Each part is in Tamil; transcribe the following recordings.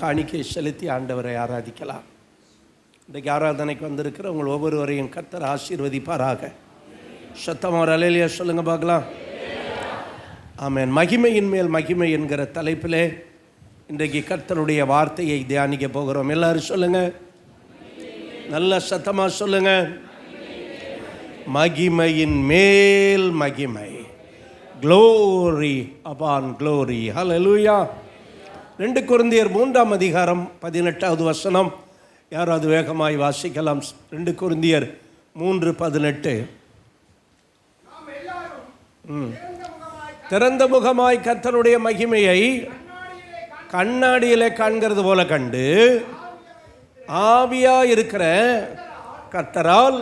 காணிக்கை செலுத்தி ஆண்டவரை ஆராதிக்கலாம். இன்றைக்கு ஆராதனைக்கு வந்திருக்கிற உங்கள் ஒவ்வொருவரையும் கர்த்தர் ஆசீர்வதிப்பாராக. சத்தமாக ஒரு அல்லேலூயா சொல்லுங்க பார்க்கலாம். ஆமென். மகிமையின் மேல் மகிமை என்கிற தலைப்பிலே இன்றைக்கு கர்த்தருடைய வார்த்தையை தியானிக்க போகிறோம். எல்லாரும் சொல்லுங்க, நல்ல சத்தமாக சொல்லுங்க. மகிமையின் மேல் மகிமை, க்ளோரி அபான் க்ளோரி. ஹல்லேலூயா. 2 கொரிந்தியர் 3ஆம் அதிகாரம் 18வது வசனம். யாராவது வேகமாய் வாசிக்கலாம். 2 கொரிந்தியர் 3:18. திறந்த முகமாய் கர்த்தருடைய மகிமையை கண்ணாடியிலே காண்கிறது போல கண்டு ஆவியா இருக்கிற கர்த்தரால்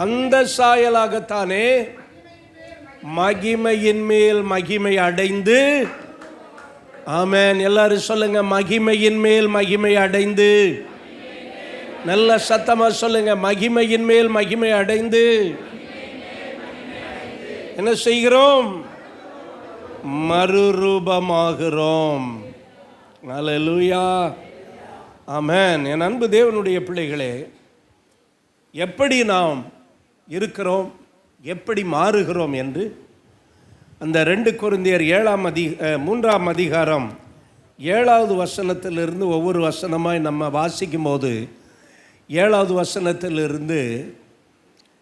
அந்த சாயலாகத்தானே மகிமையின் மேல் மகிமை அடைந்து, ஆமென், எல்லாரும் சொல்லுங்க, மகிமையின் மேல் மகிமை அடைந்து. நல்ல சத்தமா சொல்லுங்க, மகிமையின் மேல் மகிமை அடைந்து என்ன செய்கிறோம்? மறுரூபமாகிறோம். அல்லேலூயா. ஆமென். என் அன்பு தேவனுடைய பிள்ளைகளே, எப்படி நாம் இருக்கிறோம், எப்படி மாறுகிறோம் என்று அந்த 2 கொரிந்தியர் 3ஆம் அதிகாரம் 7வது வசனத்திலிருந்து ஒவ்வொரு வசனமாய் நம்ம வாசிக்கும் போது 7வது வசனத்திலிருந்து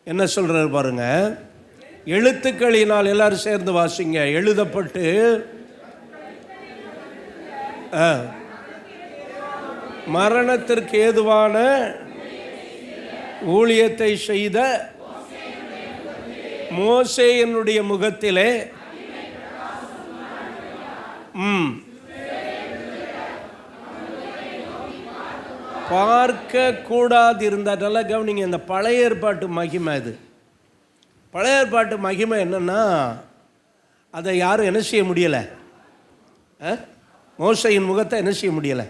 என்ன சொல்றாரு பாருங்க. எழுத்துக்களினால், எல்லாரும் சேர்ந்து வாசிங்க. எழுதப்பட்டு மரணத்திற்கு ஏதுவான ஊழியத்தை செய்த மோசேயினுடைய முகத்திலே பார்க்க கூடாது இருந்தால், நல்லா கவனிங்க. இந்த பழைய ஏற்பாட்டு மகிமை, இது பழைய ஏற்பாட்டு மகிமை என்னன்னா, அதை யாரும் என்ன செய்ய முடியலை. மோசேயின் முகத்தை என்ன செய்ய முடியலை,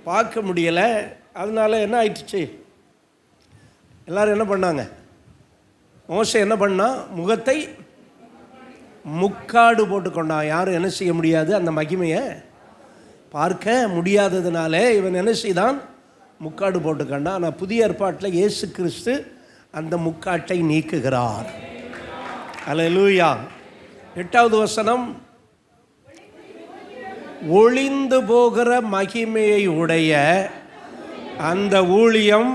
பார்க்க முடியலை. அதனால என்ன ஆயிடுச்சு, எல்லாரும் என்ன பண்ணாங்க, மோசே என்ன பண்ணா, முகத்தை முக்காடு போட்டுக்கொண்டான். யாரும் என்ன செய்ய முடியாது, அந்த மகிமையை பார்க்க முடியாததுனால இவன் என்ன செய்தான், முக்காடு போட்டுக்கொண்டான். ஆனால் புதிய ஏற்பாட்டில் இயேசு கிறிஸ்து அந்த முக்காட்டை நீக்குகிறார். அல்லேலூயா. 8வது வசனம், ஒளிந்து போகிற மகிமையை உடைய அந்த ஊழியம்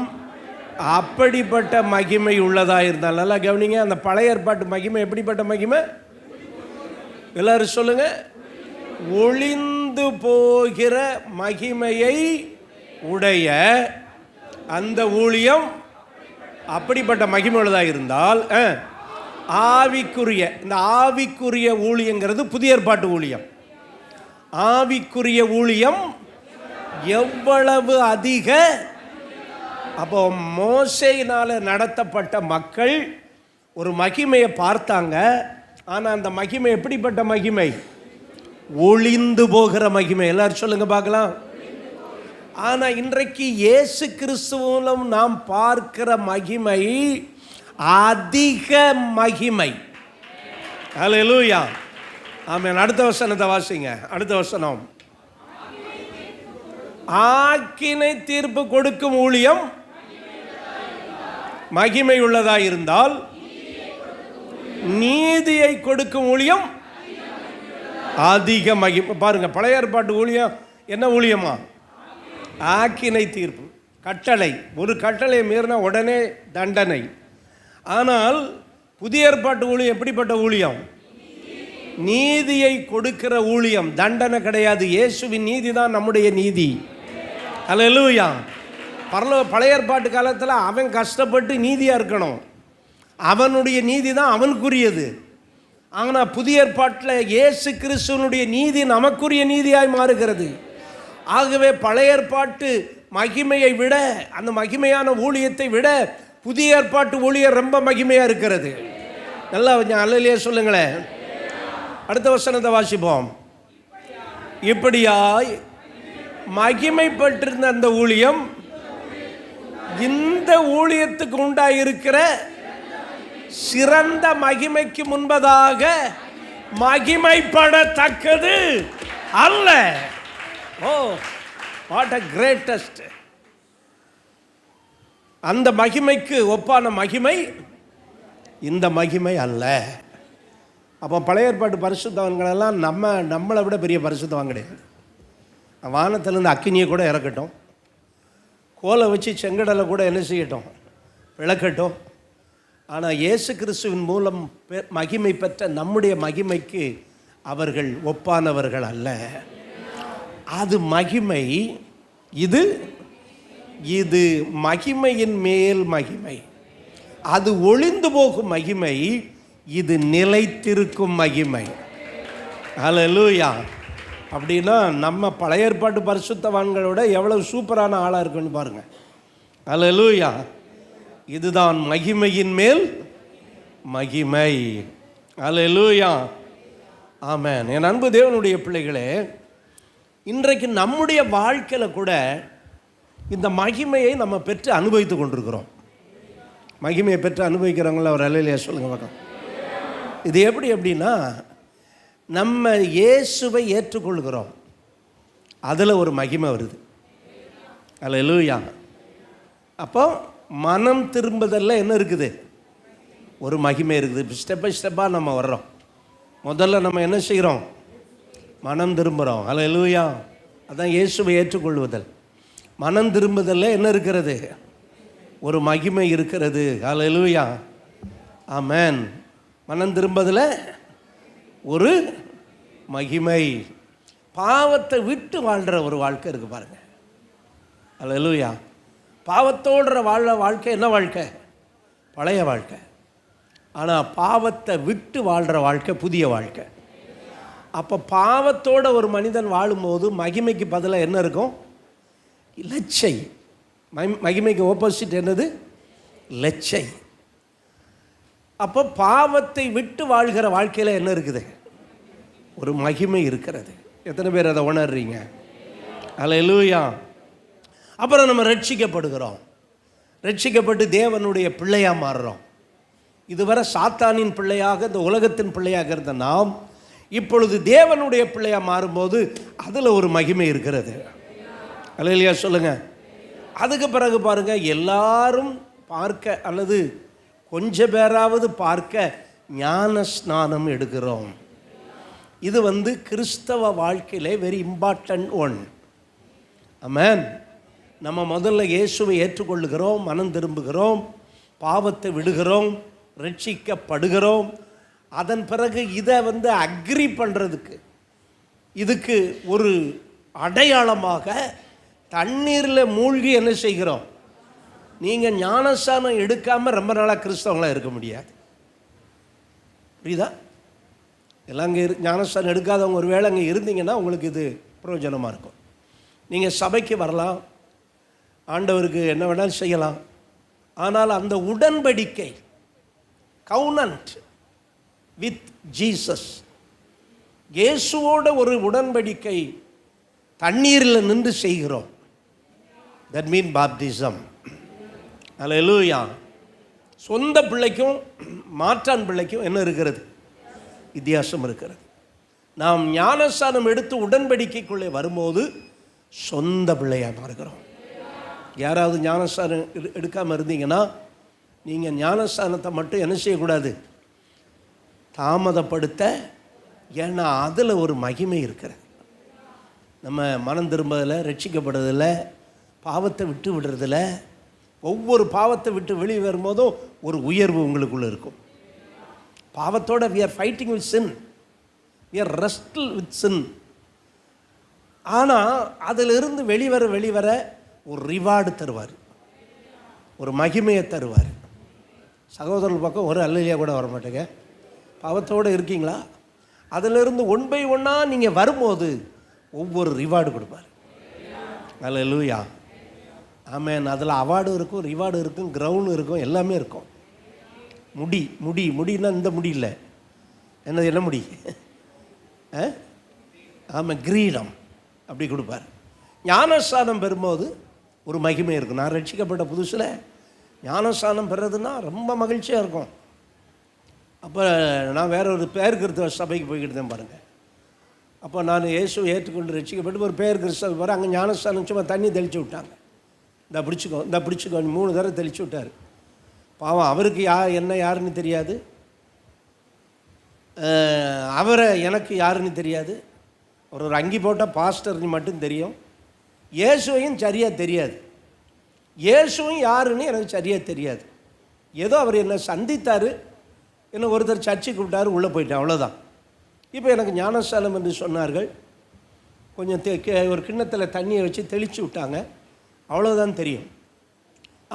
அப்படிப்பட்ட மகிமை உள்ளதாக இருந்தால், நல்லா கவனிங்க. அந்த பழைய ஏற்பாட்டு மகிமை எப்படிப்பட்ட மகிமை? எல்லாரும் சொல்லுங்க. ஒளிந்து போகிற மகிமையை உடைய அந்த ஊழியம் அப்படிப்பட்ட மகிமை உள்ளதாக இருந்தால், ஆவிக்குரிய, இந்த ஆவிக்குரிய ஊழியங்கிறது புதிய ஏற்பாட்டு ஊழியம். ஆவிக்குரிய ஊழியம் எவ்வளவு அதிக. அப்போ மோசேயினால் நடத்தப்பட்ட மக்கள் ஒரு மகிமையை பார்த்தாங்க. ஆனால் அந்த மகிமை எப்படிப்பட்ட மகிமை? ஒளிந்து போகிற மகிமை. எல்லாரும் சொல்லுங்க பார்க்கலாம். ஆனால் இன்றைக்கு இயேசு கிறிஸ்துவிலும் நாம் பார்க்கிற மகிமை அதிக மகிமை. அல்லேலூயா. ஆமென். அடுத்த வசனத்தை வாசிங்க. அடுத்த வசனம், ஆக்கினை தீர்ப்பு கொடுக்கும் ஊழியம் மகிமை உள்ளதாக இருந்தால், நீதியை கொடுக்கும் ஊழியம் அதிக மகிமை. பாருங்க, பழைய ஏற்பாட்டு ஊழியம் என்ன ஊழியமா? ஆக்கினை தீர்ப்பு, கட்டளை. ஒரு கட்டளை மீறினா உடனே தண்டனை. ஆனால் புதிய ஏற்பாட்டு ஊழியம் எப்படிப்பட்ட ஊழியம்? நீதியை கொடுக்கிற ஊழியம். தண்டனை கிடையாது. இயேசுவின் நீதி தான் நம்முடைய நீதி. அல்லேலூயா. பழைய ஏற்பாட்டு காலத்தில் அவன் கஷ்டப்பட்டு நீதியாக இருக்கணும், அவனுடைய நீதி தான் அவனுக்குரியது. ஆனால் புதிய ஏற்பாட்டில் இயேசு கிறிஸ்துவனுடைய நீதி நமக்குரிய நீதியாய் மாறுகிறது. ஆகவே பழைய ஏற்பாட்டு மகிமையை விட, அந்த மகிமையான ஊழியத்தை விட புதிய ஏற்பாட்டு ஊழியம் ரொம்ப மகிமையாக இருக்கிறது. நல்லா அல்லேலூயா சொல்லுங்களேன். அடுத்த வசனத்தை வாசிப்போம். இப்படியாய் மகிமைப்பட்டிருந்த அந்த ஊழியம் இந்த ஊழியத்துக்கு உண்டாயிருக்கிற சிறந்த மகிமைக்கு முன்பதாக மகிமைப்படத்தக்கது அல்ல. ஓ, வாட் அ கிரேட்டஸ்ட்! அந்த மகிமைக்கு ஒப்பான மகிமை இந்த மகிமை அல்ல. அப்போ பழைய ஏற்பாட்டு பரிசுத்தவான்களெல்லாம் நம்மளை விட பெரிய பரிசுத்தவான் கிடையாது. வானத்திலேருந்து அக்கினியை கூட இறக்கட்டும், கோலை வச்சு செங்கடலை கூட என்ன செய்யட்டும், விளக்கட்டும். ஆனால் இயேசு கிறிஸ்துவின் மூலம் மகிமை பெற்ற நம்முடைய மகிமைக்கு அவர்கள் ஒப்பானவர்கள் அல்ல. அது மகிமை. இது இது மகிமையின் மேல் மகிமை. அது ஒளிந்து போகும் மகிமை, இது நிலைத்திருக்கும் மகிமை. ஹல்லேலூயா! அப்படின்னா நம்ம பழைய ஏற்பாட்டு பரிசுத்தவான்களோட எவ்வளவு சூப்பரான ஆளாக இருக்குன்னு பாருங்கள். ஹல்லேலூயா! இதுதான் மகிமையின் மேல் மகிமை. ஹல்லேலூயா! ஆமென். என் அன்பு தேவனுடைய பிள்ளைகளே, இன்றைக்கு நம்முடைய வாழ்க்கையில் கூட இந்த மகிமையை நம்ம பெற்று அனுபவித்து கொண்டிருக்கிறோம். மகிமையை பெற்று அனுபவிக்கிறவங்கள ஒரு அல்லேலூயா சொல்லுங்க பார்க்கலாம். இது எப்படி அப்படின்னா, நம்ம இயேசுவை ஏற்றுக்கொள்கிறோம், அதில் ஒரு மகிமை வருது. அல்லேலூயா! அப்போ மனம் திரும்புதல்ல என்ன இருக்குது, ஒரு மகிமை இருக்குது. ஸ்டெப் பை ஸ்டெப்பாக நம்ம வர்றோம். முதல்ல நம்ம என்ன செய்கிறோம், மனம் திரும்புகிறோம். அல்லேலூயா! அதான் இயேசுவை ஏற்றுக்கொள்வதல். மனம் திரும்புதல்ல என்ன இருக்கிறது, ஒரு மகிமை இருக்கிறது. அல்லேலூயா! ஆமென். மனம் திரும்பதில் ஒரு மகிமை. பாவத்தை விட்டு வாழ்கிற ஒரு வாழ்க்கை இருக்குது பாருங்க. அல்லேலூயா! பாவத்தோடுற வாழ்க்கை என்ன வாழ்க்கை, பழைய வாழ்க்கை. ஆனால் பாவத்தை விட்டு வாழ்கிற வாழ்க்கை புதிய வாழ்க்கை. அப்போ பாவத்தோட ஒரு மனிதன் வாழும்போது மகிமைக்கு பதிலாக என்ன இருக்கும், லட்சை. மகிமைக்கு ஆப்போசிட் என்னது, லட்சை. அப்போ பாவத்தை விட்டு வாழ்கிற வாழ்க்கையில் என்ன இருக்குது, ஒரு மகிமை இருக்கிறது. எத்தனை பேர் அதை உணர்றீங்க? அல்லேலூயா! அப்புறம் நம்ம ரட்சிக்கப்படுகிறோம். ரட்சிக்கப்பட்டு தேவனுடைய பிள்ளையாக மாறுறோம். இதுவரை சாத்தானின் பிள்ளையாக, இந்த உலகத்தின் பிள்ளையாக இருந்த நாம் இப்பொழுது தேவனுடைய பிள்ளையாக மாறும்போது அதில் ஒரு மகிமை இருக்கிறது. அல்லேலூயா சொல்லுங்க. அதுக்கு பிறகு பாருங்க, எல்லாரும் பார்க்க அல்லது கொஞ்ச பேராவது பார்க்க ஞான ஸ்நானம் எடுக்கிறோம். இது கிறிஸ்தவ வாழ்க்கையிலே வெரி இம்பார்ட்டன்ட் ஒன். ஆமென். நம்ம முதல்ல இயேசுவை ஏற்றுக்கொள்ளுகிறோம், மனம் திரும்புகிறோம், பாவத்தை விடுகிறோம், ரட்சிக்கப்படுகிறோம். அதன் பிறகு இதை அக்ரி பண்ணுறதுக்கு, இதுக்கு ஒரு அடையாளமாக தண்ணீரில் மூழ்கி என்ன செய்கிறோம். நீங்கள் ஞானஸ்நானம் எடுக்காமல் ரொம்ப நாளாக கிறிஸ்தவங்களாக இருக்க முடியாது. புரியுதா? எல்லாம் அங்கே ஞானஸ்நானம் எடுக்காதவங்க ஒரு வேளை அங்கே இருந்தீங்கன்னா உங்களுக்கு இது பிரயோஜனமாக இருக்கும். நீங்கள் சபைக்கு வரலாம், ஆண்டவருக்கு என்ன வேணாலும் செய்யலாம். ஆனால் அந்த உடன்படிக்கை, கவுனன்ட் வித் ஜீசஸ், இயேசுவோட ஒரு உடன்படிக்கை தண்ணீரில் நின்று செய்கிறோம். That mean baptism. அல்லேலூயா! சொந்த பிள்ளைக்கும் மாற்றான் பிள்ளைக்கும் என்ன இருக்கிறது, வித்தியாசம் இருக்கிறது. நாம் ஞானஸ்நானம் எடுத்து உடன்படிக்கைக்குள்ளே வரும்போது சொந்த பிள்ளையாக மாறுகிறோம். யாராவது ஞானஸ்நானம் எடுக்காமல் இருந்தீங்கன்னா நீங்கள் ஞானஸ்நானத்தை மட்டும் என்ன செய்யக்கூடாது, தாமதப்படுத்த. ஏன்னா அதில் ஒரு மகிமை இருக்கிறது. நம்ம மனம் திரும்பதில், ரட்சிக்கப்படுறதில்ல, பாவத்தை விட்டு விடுறதில்ல, ஒவ்வொரு பாவத்தை விட்டு வெளியே வரும்போதும் ஒரு உயர்வு உங்களுக்குள்ளே இருக்கும். பாவத்தோட we are fighting with sin, we are wrestle with sin. ஆனால் அதிலிருந்து வெளிவர ஒரு ரிவார்டு தருவார், ஒரு மகிமையை தருவார். சகோதரர்கள் பக்கம் ஒரு அல்லேலூயா கூட வர மாட்டேங்க. பாவத்தோடு இருக்கீங்களா, அதிலிருந்து ஒன் பை ஒன்னாக நீங்கள் வரும்போது ஒவ்வொரு ரிவார்டு கொடுப்பார். அல்லேலூயா! ஆமென். அதில் அவார்டும் இருக்கும், ரிவார்டு இருக்கும், கிரவுண்டும் இருக்கும், எல்லாமே இருக்கும். முடினா இந்த முடி இல்லை, என்னது, என்ன முடி, ஆமாம், கிரீடம் அப்படி கொடுப்பார். ஞானஸ்நானம் பெறும்போது ஒரு மகிமை இருக்கும். நான் ரட்சிக்கப்பட்ட புதுசில் ஞானஸ்நானம் பெறதுன்னா ரொம்ப மகிழ்ச்சியாக இருக்கும். அப்போ நான் வேற ஒரு பேர் கிறிஸ்தவ சபைக்கு போய்கிட்டு தான் பாருங்கள். அப்போ நான் இயேசுவை ஏற்றுக்கொண்டு ரட்சிக்கப்பட்டு ஒரு பேர் கிறிஸ்தவ போகிற அங்கே ஞானஸ்தானம் சும்மா தண்ணி தெளித்து விட்டாங்க. இந்த பிடிச்சிக்கோ 3 தடவை தெளித்து விட்டார். பாவம், அவருக்கு என்ன யாருன்னு தெரியாது, அவரை எனக்கு யாருன்னு தெரியாது. ஒரு அங்கி போட்ட பாஸ்டர்னு மட்டும் தெரியும். இயேசுவையும் சரியாக தெரியாது, இயேசுவும் யாருன்னு எனக்கு சரியாக தெரியாது. ஏதோ அவர் என்னை சந்தித்தார், என்ன ஒருத்தர் சர்ச்சைக்கு கூப்பிட்டாரு, உள்ளே போயிட்டேன், அவ்வளோதான். இப்போ எனக்கு ஞானஸ்தானம் என்று சொன்னார்கள். கொஞ்சம் ஒரு கிண்ணத்தில் தண்ணியை வச்சு தெளித்து விட்டாங்க, அவ்வளோதான் தெரியும்.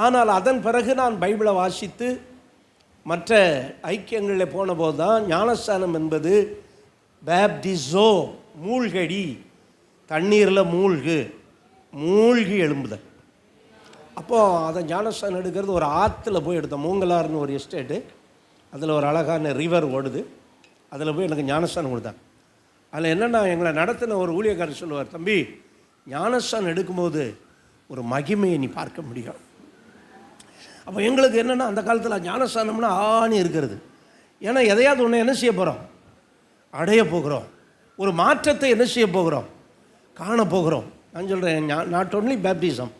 ஆனால் அதன் பிறகு நான் பைபிளை வாசித்து மற்ற ஐக்கியங்களில் போனபோது தான் ஞானஸ்தானம் என்பது பேப்டிசோ, மூழ்கடி, தண்ணீரில் மூழ்கி எழும்புதல். அப்போது அதை ஞானஸ்தானம் எடுக்கிறது ஒரு ஆற்றுல போய் எடுத்தோம். மூங்கலாறுன்னு ஒரு எஸ்டேட்டு, அதில் ஒரு அழகான ரிவர் ஓடுது, அதில் போய் எனக்கு ஞானஸ்தானம் கொடுத்தாங்க. அதில் என்னென்னா, எங்களை நடத்தின ஒரு ஊழியக்காரர் சொல்லுவார், தம்பி ஞானஸ்தானம் எடுக்கும்போது ஒரு மகிமையை நீ பார்க்க முடியும். அப்போ எங்களுக்கு என்னென்னா, அந்த காலத்தில் ஞானஸ்தானம்னா ஆணி இருக்கிறது. ஏன்னா எதையாவது ஒன்று என்ன செய்ய போகிறோம், அடைய போகிறோம், ஒரு மாற்றத்தை என்ன செய்ய போகிறோம், காண போகிறோம். நான் சொல்கிறேன், நாட் ஓன்லி பேப்டிசம்,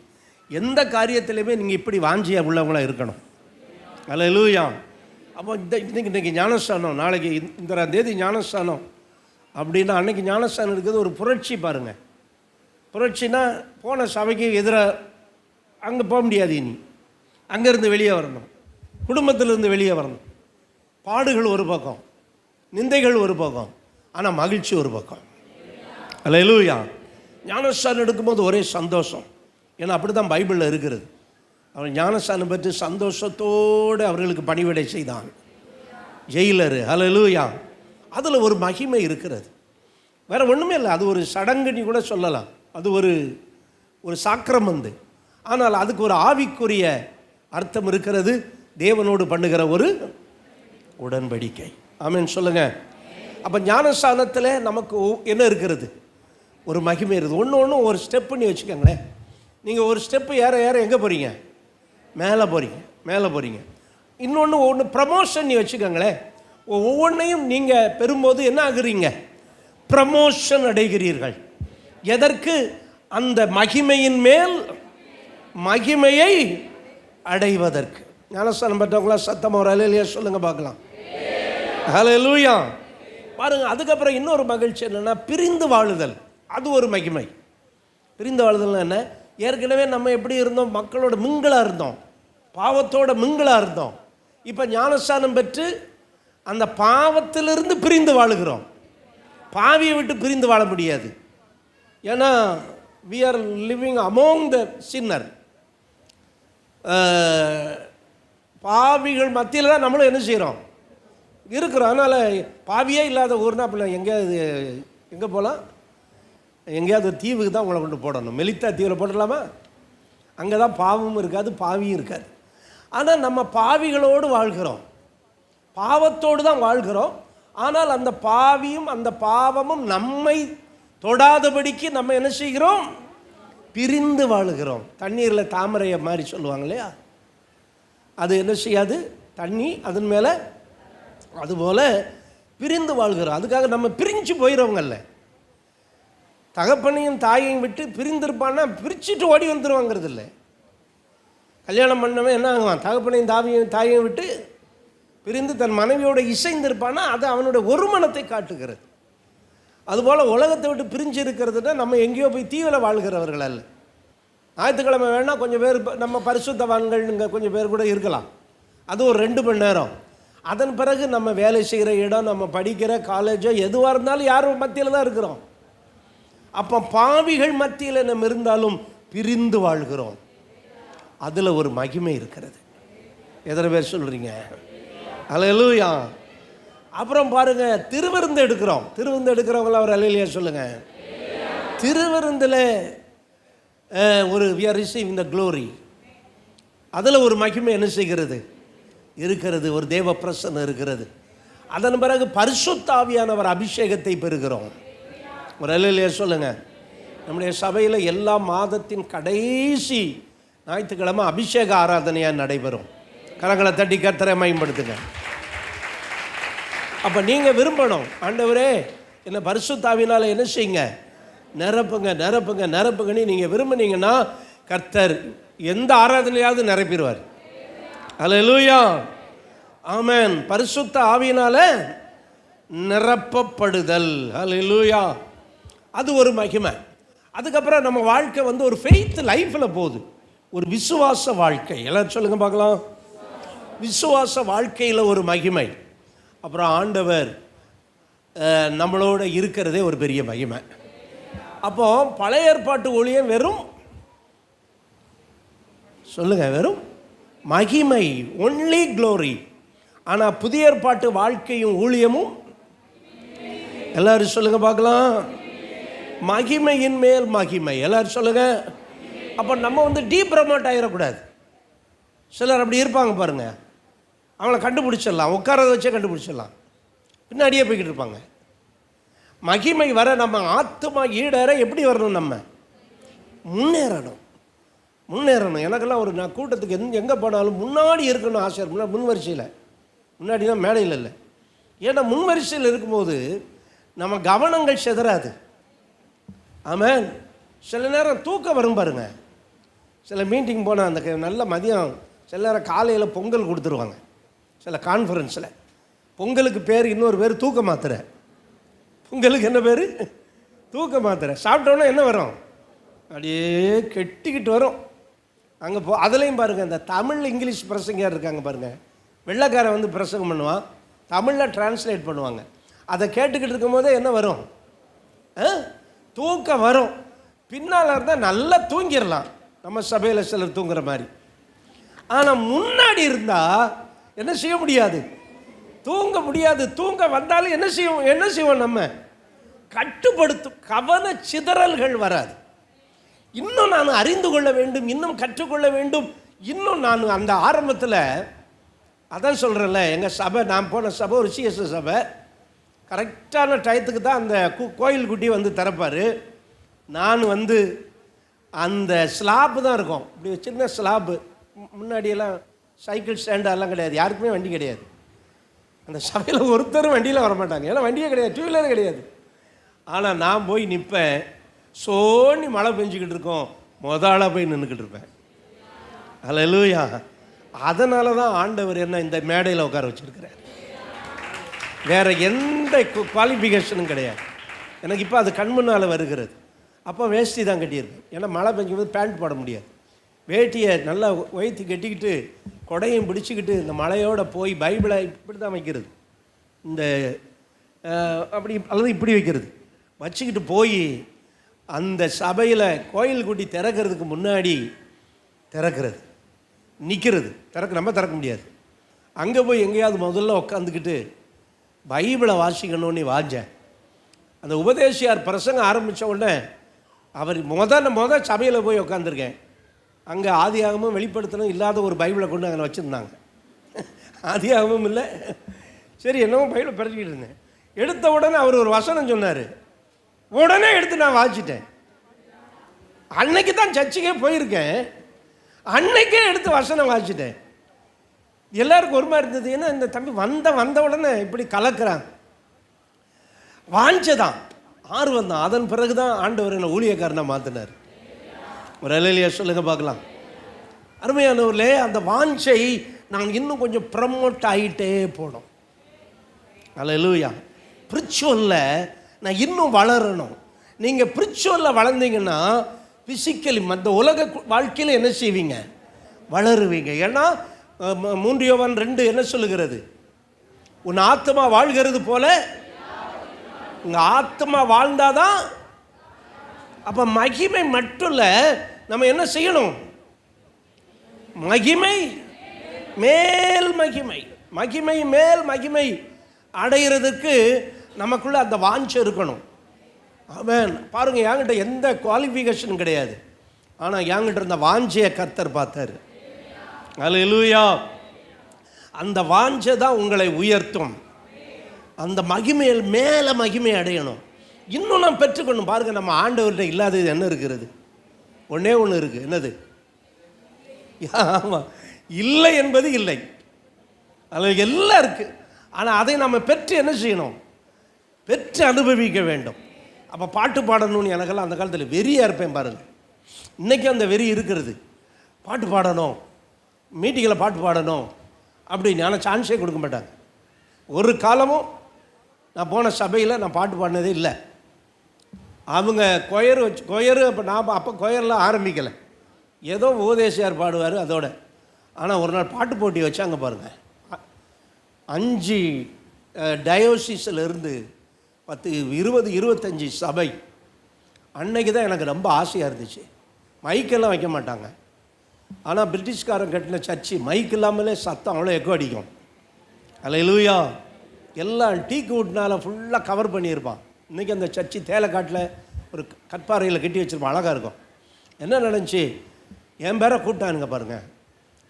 எந்த காரியத்திலையுமே நீங்கள் இப்படி வாஞ்சியாக உள்ளவங்களாக இருக்கணும். அல்லேலூயா. அப்போ இன்றைக்கி ஞானஸ்தானம், நாளைக்கு இந்த தேதி ஞானஸ்தானம் அப்படின்னா அன்றைக்கி ஞானஸ்தானம் இருக்கிறது ஒரு புரட்சி. பாருங்கள், புரட்சினா போன சபைக்கு எதிராக அங்கே போக முடியாது, இனி அங்கேருந்து வெளியே வரணும், குடும்பத்திலிருந்து வெளியே வரணும். பாடுகள் ஒரு பக்கம், நிந்தைகள் ஒரு பக்கம், ஆனால் மகிழ்ச்சி ஒரு பக்கம். அல்லேலூயா. ஞானஸ்தானம் எடுக்கும்போது ஒரே சந்தோஷம். ஏன்னா அப்படி தான் பைபிளில் இருக்கிறது. அவன் ஞானஸ்தானம் பெற்று சந்தோஷத்தோடு அவர்களுக்கு பணிவிடை செய்தான் ஜெயிலரு. அல்லேலூயா. அதில் ஒரு மகிமை இருக்கிறது, வேறு ஒன்றுமே இல்லை. அது ஒரு சடங்குன்னு கூட சொல்லலாம், அது ஒரு சாக்கிரமந்து. ஆனால் அதுக்கு ஒரு ஆவிக்குரிய அர்த்தம் இருக்கிறது, தேவனோடு பண்ணுகிற ஒரு உடன்படிக்கை. ஆமென் சொல்லுங்கள். அப்போ ஞானஸ்தானத்தில் நமக்கு என்ன இருக்கிறது, ஒரு மகிமை இருக்குது. ஒன்று ஒரு ஸ்டெப்புன்னு வச்சுக்கோங்களேன். நீங்கள் ஒரு ஸ்டெப்பு ஏற எங்கே போகிறீங்க, மேலே போகிறீங்க. இன்னொன்று ப்ரமோஷன் வச்சுக்கோங்களேன். ஒவ்வொன்றையும் நீங்கள் பெறும்போது என்ன ஆகுறீங்க, ப்ரமோஷன் அடைகிறீர்கள். எதற்கு, அந்த மகிமையின் மேல் மகிமையை அடைவதற்கு. ஞானஸ்தானம் பெற்றவங்களா சத்தமாக ஒரு அல்லேலூயா சொல்லுங்க பார்க்கலாம். அல்லேலூயா. பாருங்கள், அதுக்கப்புறம் இன்னொரு மகிழ்ச்சி என்னென்னா, பிரிந்து வாழுதல். அது ஒரு மகிமை. பிரிந்து வாழுதல்னா என்ன, ஏற்கனவே நம்ம எப்படி இருந்தோம், மக்களோட மிங்கலாக இருந்தோம், பாவத்தோட மிங்கலாக இருந்தோம். இப்போ ஞானஸ்தானம் பெற்று அந்த பாவத்திலிருந்து பிரிந்து வாழுகிறோம். பாவியை விட்டு பிரிந்து வாழ முடியாது. ஏன்னா we are living among the sinner. பாவிகள் மத்தியில் தான் நம்மளும் என்ன செய்கிறோம், இருக்கிறோம். அதனால் பாவியே இல்லாத ஊர்னா அப்போ எங்கே போகலாம், எங்கேயாவது ஒரு தீவுக்கு தான் உங்களை கொண்டு போடணும். மெலித்தா தீவில் போடலாமா, அங்கே தான் பாவமும் இருக்காது, பாவியும் இருக்காது. ஆனால் நம்ம பாவிகளோடு வாழ்கிறோம், பாவத்தோடு தான் வாழ்கிறோம். ஆனால் அந்த பாவியும் அந்த பாவமும் நம்மை தொடாதபடிக்கு நம்ம என்ன செய்கிறோம், பிரிந்து வாழுகிறோம். தண்ணீரில் தாமரையை மாதிரி சொல்லுவாங்க இல்லையா, அது என்ன செய்யாது, தண்ணி அதன் மேலே, அதுபோல் பிரிந்து வாழ்கிறோம். அதுக்காக நம்ம பிரிஞ்சு போயிடுறவங்கல்ல. தகப்பனையும் தாயையும் விட்டு பிரிந்திருப்பான்னா பிரிச்சுட்டு ஓடி வந்துடுவாங்கிறது இல்லை. கல்யாணம் பண்ணவன் என்ன ஆகுவான், தகப்பனையும் தாயையும் விட்டு பிரிந்து தன் மனைவியோடு இசைந்திருப்பான்னா அது அவனுடைய ஒருமனத்தை காட்டுகிறது. அதுபோல் உலகத்தை விட்டு பிரிஞ்சு இருக்கிறதுனா நம்ம எங்கேயோ போய் தீவில் வாழ்கிறவர்கள் அல்ல. ஞாயிற்றுக்கிழமை வேணால் கொஞ்சம் பேர் நம்ம பரிசுத்தவான்கள் இங்கே கொஞ்சம் பேர் கூட இருக்கலாம், அது ஒரு 2 மணி நேரம். அதன் பிறகு நம்ம வேலை செய்கிற இடம், நம்ம படிக்கிற காலேஜோ எதுவாக இருந்தாலும் யார் மத்தியில் தான் இருக்கிறோம். அப்போ பாவிகள் மத்தியில் நம்ம இருந்தாலும் பிரிந்து வாழ்கிறோம். அதில் ஒரு மகிமை இருக்கிறது. எத்தனை பேர் சொல்கிறீங்க அல்லேலூயா? அப்புறம் பாருங்கள், திருவிருந்து எடுக்கிறோம். திருவிருந்து எடுக்கிறவங்கள ஒரு அல்லேலூயா சொல்லுங்கள். திருவிருந்தில் we are receiving the glory. அதில் ஒரு மகிமை என்ன செய்கிறது இருக்கிறது, ஒரு தேவ பிரசன்னம் இருக்கிறது. அதன் பிறகு பரிசுத்த ஆவியானவர் அபிஷேகத்தை பெறுகிறோம். ஒரு அல்லேலூயா சொல்லுங்கள். நம்முடைய சபையில் எல்லா மாதத்தின் கடைசி ஞாயிற்றுக்கிழமை அபிஷேக ஆராதனையாக நடைபெறும். கரங்களை தட்டி கர்த்தரை மகிமைப்படுத்துங்க. அப்போ நீங்கள் விரும்பணும், ஆண்டவரே என்ன பரிசுத்த ஆவியினால என்ன செய்யுங்க? நிரப்புங்க நிரப்புங்க நிரப்புங்கன்னு நீங்கள் விரும்புனீங்கன்னா கர்த்தர் எந்த ஆராதனையாவது நிரப்பிடுவார். அல்லேலூயா, ஆமென். பரிசுத்த ஆவியினால நிரப்பப்படுதல், அல்லேலூயா, அது ஒரு மகிமை. அதுக்கப்புறம் நம்ம வாழ்க்கை ஒரு ஃபெய்த் லைஃப்பில் போகுது, ஒரு விசுவாச வாழ்க்கை. எல்லாரும் சொல்லுங்க பார்க்கலாம். விசுவாச வாழ்க்கையில் ஒரு மகிமை. அப்புறம் ஆண்டவர் நம்மளோட இருக்கிறதே ஒரு பெரிய மகிமை. அப்போ பழைய ஏற்பாட்டு ஊழியம் வெறும் சொல்லுங்க, வெறும் மகிமை, ஒன்லி க்ளோரி. ஆனால் புதிய ஏற்பாட்டு வாழ்க்கையும் ஊழியமும் எல்லாரும் சொல்லுங்க பார்க்கலாம், மகிமையின் மேல் மகிமை. எல்லாரும் சொல்லுங்க. அப்போ நம்ம டீப் ப்ரமோட் ஆகிடக்கூடாது. சிலர் அப்படி இருப்பாங்க பாருங்க, அவங்கள கண்டுபிடிச்சிடலாம், உட்காரத வச்சே கண்டுபிடிச்சிடலாம், பின்னாடியே போய்கிட்டு இருப்பாங்க. மகிமை வர நம்ம ஆத்மா ஈடேற எப்படி வரணும்? நம்ம முன்னேறணும் முன்னேறணும். எனக்கெல்லாம் நான் கூட்டத்துக்கு எங்கே போனாலும் முன்னாடி இருக்கணும் ஆசை. முன்வரிசையில், முன்னாடினா மேடையில் இல்லை. ஏன்னா முன்வரிசையில் இருக்கும்போது நம்ம கவனங்கள் சிதறாது. ஆமாம். சில நேரம் தூக்கம் வரும் பாருங்க. சில மீட்டிங் போனால் அந்த நல்ல மதியம், சில நேரம் காலையில் பொங்கல் கொடுத்துருவாங்க. சில கான்ஃபரன்ஸில் பொங்கலுக்கு பேர் இன்னொரு பேர் தூக்க மாத்திரை. பொங்கலுக்கு என்ன பேர்? தூக்க மாத்திரை. சாப்பிட்டோன்னா என்ன வரும்? அப்படியே கெட்டிக்கிட்டு வரும். அங்கே அதுலேயும் பாருங்கள், இந்த தமிழ் இங்கிலீஷ் பிரசங்கர் இருக்காங்க பாருங்கள், வெள்ளைக்காரன் பிரசங்கம் பண்ணுவான், தமிழில் டிரான்ஸ்லேட் பண்ணுவாங்க. அதை கேட்டுக்கிட்டு இருக்கும்போதே என்ன வரும்? தூக்கம் வரும். பின்னால் இருந்தால் நல்லா தூங்கிடலாம், நம்ம சபையில் சிலர் தூங்குற மாதிரி. ஆனால் முன்னாடி இருந்தால் என்ன செய்ய முடியாது? தூங்க முடியாது. தூங்க வந்தாலும் என்ன செய்வோம்? நம்ம கட்டுப்படுத்தும். கவன சிதறல்கள் வராது. இன்னும் நான் அறிந்து கொள்ள வேண்டும், இன்னும் கற்றுக்கொள்ள வேண்டும். இன்னும் நான் அந்த ஆரம்பத்தில் அதான் சொல்கிறேன்ல, எங்கள் சபை, நான் போன சபை ஒரு சிஎஸ்எஸ் சபை. கரெக்டான டயத்துக்கு தான் அந்த கோயில் குட்டி திறப்பார். நான் அந்த ஸ்லாப்பு தான் இருக்கும், இப்படி சின்ன ஸ்லாப்பு. முன்னாடியெல்லாம் சைக்கிள் ஸ்டாண்டு அதெல்லாம் கிடையாது, யாருக்குமே வண்டி கிடையாது. அந்த சபையில் ஒருத்தரும் வண்டியில் வரமாட்டாங்க, ஏன்னா வண்டியே கிடையாது, டூ வீலரும் கிடையாது. ஆனால் நான் போய் நிற்பேன், சோனி மழை பெஞ்சிக்கிட்டு இருக்கோம், முதலாக போய் நின்றுக்கிட்டு இருப்பேன். அல்லேலூயா. அதனால தான் ஆண்டவர் என்ன இந்த மேடையில் உட்கார வச்சுருக்கிறார். வேறு எந்த குவாலிஃபிகேஷனும் கிடையாது எனக்கு. இப்போ அது கண் முன்னால் வருகிறது. அப்போ வேஷ்டி தான் கட்டியிருப்பேன், ஏன்னா மழை பெஞ்சும்போது பேண்ட் போட முடியாது. வேட்டியை நல்லா உயர்த்தி கட்டிக்கிட்டு கொடையும் பிடிச்சிக்கிட்டு இந்த மழையோடு போய் பைபிளை இப்படி தான் வைக்கிறது, இந்த அப்படி அல்லது இப்படி வைக்கிறது, வச்சுக்கிட்டு போய் அந்த சபையில் கோயில் குட்டி திறக்கிறதுக்கு முன்னாடி திறக்கிறது, நிற்கிறது. நம்ம திறக்க முடியாது. அங்கே போய் எங்கேயாவது முதல்ல உட்காந்துக்கிட்டு பைபிளை வாசிக்கணும்னு வாஞ்சேன். அந்த உபதேசியார் பிரசங்கம் ஆரம்பித்த உடனே அவர் முதல் சபையில் போய் உட்காந்துருக்கேன். அங்கே ஆதியாகமும் வெளிப்படுத்தணும் இல்லாத ஒரு பைபிளை கொண்டு அங்கே வச்சுருந்தாங்க. ஆதியாகமும் இல்லை, சரி என்னவோ பைபிளை படிச்சுக்கிட்டு இருந்தேன். எடுத்த உடனே அவர் ஒரு வசனம் சொன்னார், உடனே எடுத்து நான் வாசிட்டேன். அன்னைக்கு தான் சர்ச்சுக்கே போயிருக்கேன், அன்னைக்கே எடுத்து வசனம் வாசிட்டேன். எல்லாருக்கும் ஒரு மாதிரி இருந்தது, ஏன்னா இந்த தம்பி வந்த உடனே இப்படி கலக்கிறான். வாஞ்சதான், ஆர்வம் தான். அதன் பிறகு தான் ஆண்டவர் என்ன ஊழியக்காரனை மாற்றினார். ஒரு அல்லேலூயா சொல்லுங்க பார்க்கலாம். அருமையானவர்களே, அந்த வாஞ்சை நான் இன்னும் கொஞ்சம் ப்ரமோட் ஆகிட்டே போனோம். அல்லேலூயா. பிரிச்சுவலில் நான் இன்னும் வளரணும். நீங்கள் பிரிச்சுவலில் வளர்ந்தீங்கன்னா பிசிக்கலி மற்ற உலக வாழ்க்கையில் என்ன செய்வீங்க? வளருவீங்க. ஏன்னா 3 யோவான் 2 என்ன சொல்லுகிறது? உன் ஆத்மா வாழ்கிறது போல உங்கள் ஆத்மா வாழ்ந்தாதான். அப்போ மகிமை மட்டும் இல்லை, நம்ம என்ன செய்யணும்? மகிமை மேல் மகிமை, மகிமை மேல் மகிமை அடைகிறதுக்கு நமக்குள்ள அந்த வாஞ்சை இருக்கணும். ஆமென். பாருங்கள், என்கிட்ட எந்த குவாலிஃபிகேஷனும் கிடையாது, ஆனால் என்கிட்ட இருந்த வாஞ்சையை கர்த்தர் பார்த்தார். அல்லேலூயா. அந்த வாஞ்சை தான் உங்களை உயர்த்தும். அந்த மகிமையில் மேலே மகிமை அடையணும். இன்னும் நான் பெற்றுக்கொள்ளணும். பாருங்கள், நம்ம ஆண்டவர்கிட்ட இல்லாதது என்ன இருக்கிறது? ஒன்றே ஒன்று இருக்குது. என்னது? ஆமாம், இல்லை என்பது இல்லை, அதில் எல்லாம் இருக்குது. ஆனால் அதை நம்ம பெற்று என்ன செய்யணும்? பெற்று அனுபவிக்க வேண்டும். அப்போ பாட்டு பாடணும்னு எனக்கெல்லாம் அந்த காலத்தில் வெறியாக இருப்பேன் பாருங்கள். இன்றைக்கும் அந்த வெறி இருக்கிறது. பாட்டு பாடணும், மீட்டிங்கில் பாட்டு பாடணும் அப்படின்னு. ஆனால் சான்ஸே கொடுக்க மாட்டாங்க. ஒரு காலமும் நான் போன சபையில் நான் பாட்டு பாடினதே இல்லை. அவங்க கொயரு அப்போ நான் அப்போ கொயரெலாம் ஆரம்பிக்கலை, ஏதோ உபதேசியார் பாடுவார் அதோட. ஆனால் ஒரு நாள் பாட்டு போட்டி வச்சாங்க பாருங்கள். 5 டயோசிஸில் இருந்து 10, 20, 25 சபை. அன்னைக்கு தான் எனக்கு ரொம்ப ஆசையாக இருந்துச்சு. மைக்கெல்லாம் வைக்க மாட்டாங்க. ஆனால் பிரிட்டிஷ்காரன் கட்டின சர்ச்சு மைக் இல்லாமலே சத்தம் அவ்வளோ எக்கோ அடிக்கும். அல்லேலூயா. எல்லாம் டீக்கு விட்னால ஃபுல்லாக கவர் பண்ணியிருப்பான். இன்றைக்கி அந்த சர்ச்சு தேலைக்காட்டில் ஒரு கற்பாறையில் கட்டி வச்சுருப்பான், அழகாக இருக்கும். என்ன நடந்துச்சு, என் பேரை கூப்பிட்டானுங்க பாருங்கள்.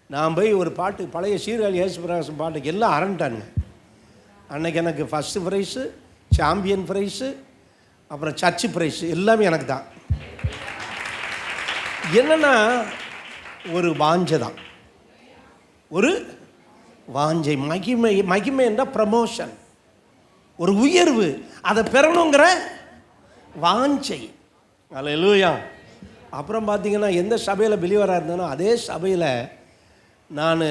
நான் போய் ஒரு பாட்டு, பழைய சீர்காழி இயேசுபிரகாசம் பாட்டுக்கு எல்லாம் அரண்டானுங்க. அன்றைக்கி எனக்கு ஃபஸ்ட்டு ப்ரைஸு, சாம்பியன் ப்ரைஸு, அப்புறம் சர்ச்சு ப்ரைஸு எல்லாமே எனக்கு தான். என்னென்னா ஒரு வாஞ்சை தான், ஒரு வாஞ்சை. மகிமை என்றால் ப்ரமோஷன், ஒரு உயர்வு, அதை பெறணுங்கிற வாஞ்சை. அல்லேலூயா. அப்புறம் பார்த்தீங்கன்னா எந்த சபையில் பிலிவராக இருந்தேனோ அதே சபையில் நான்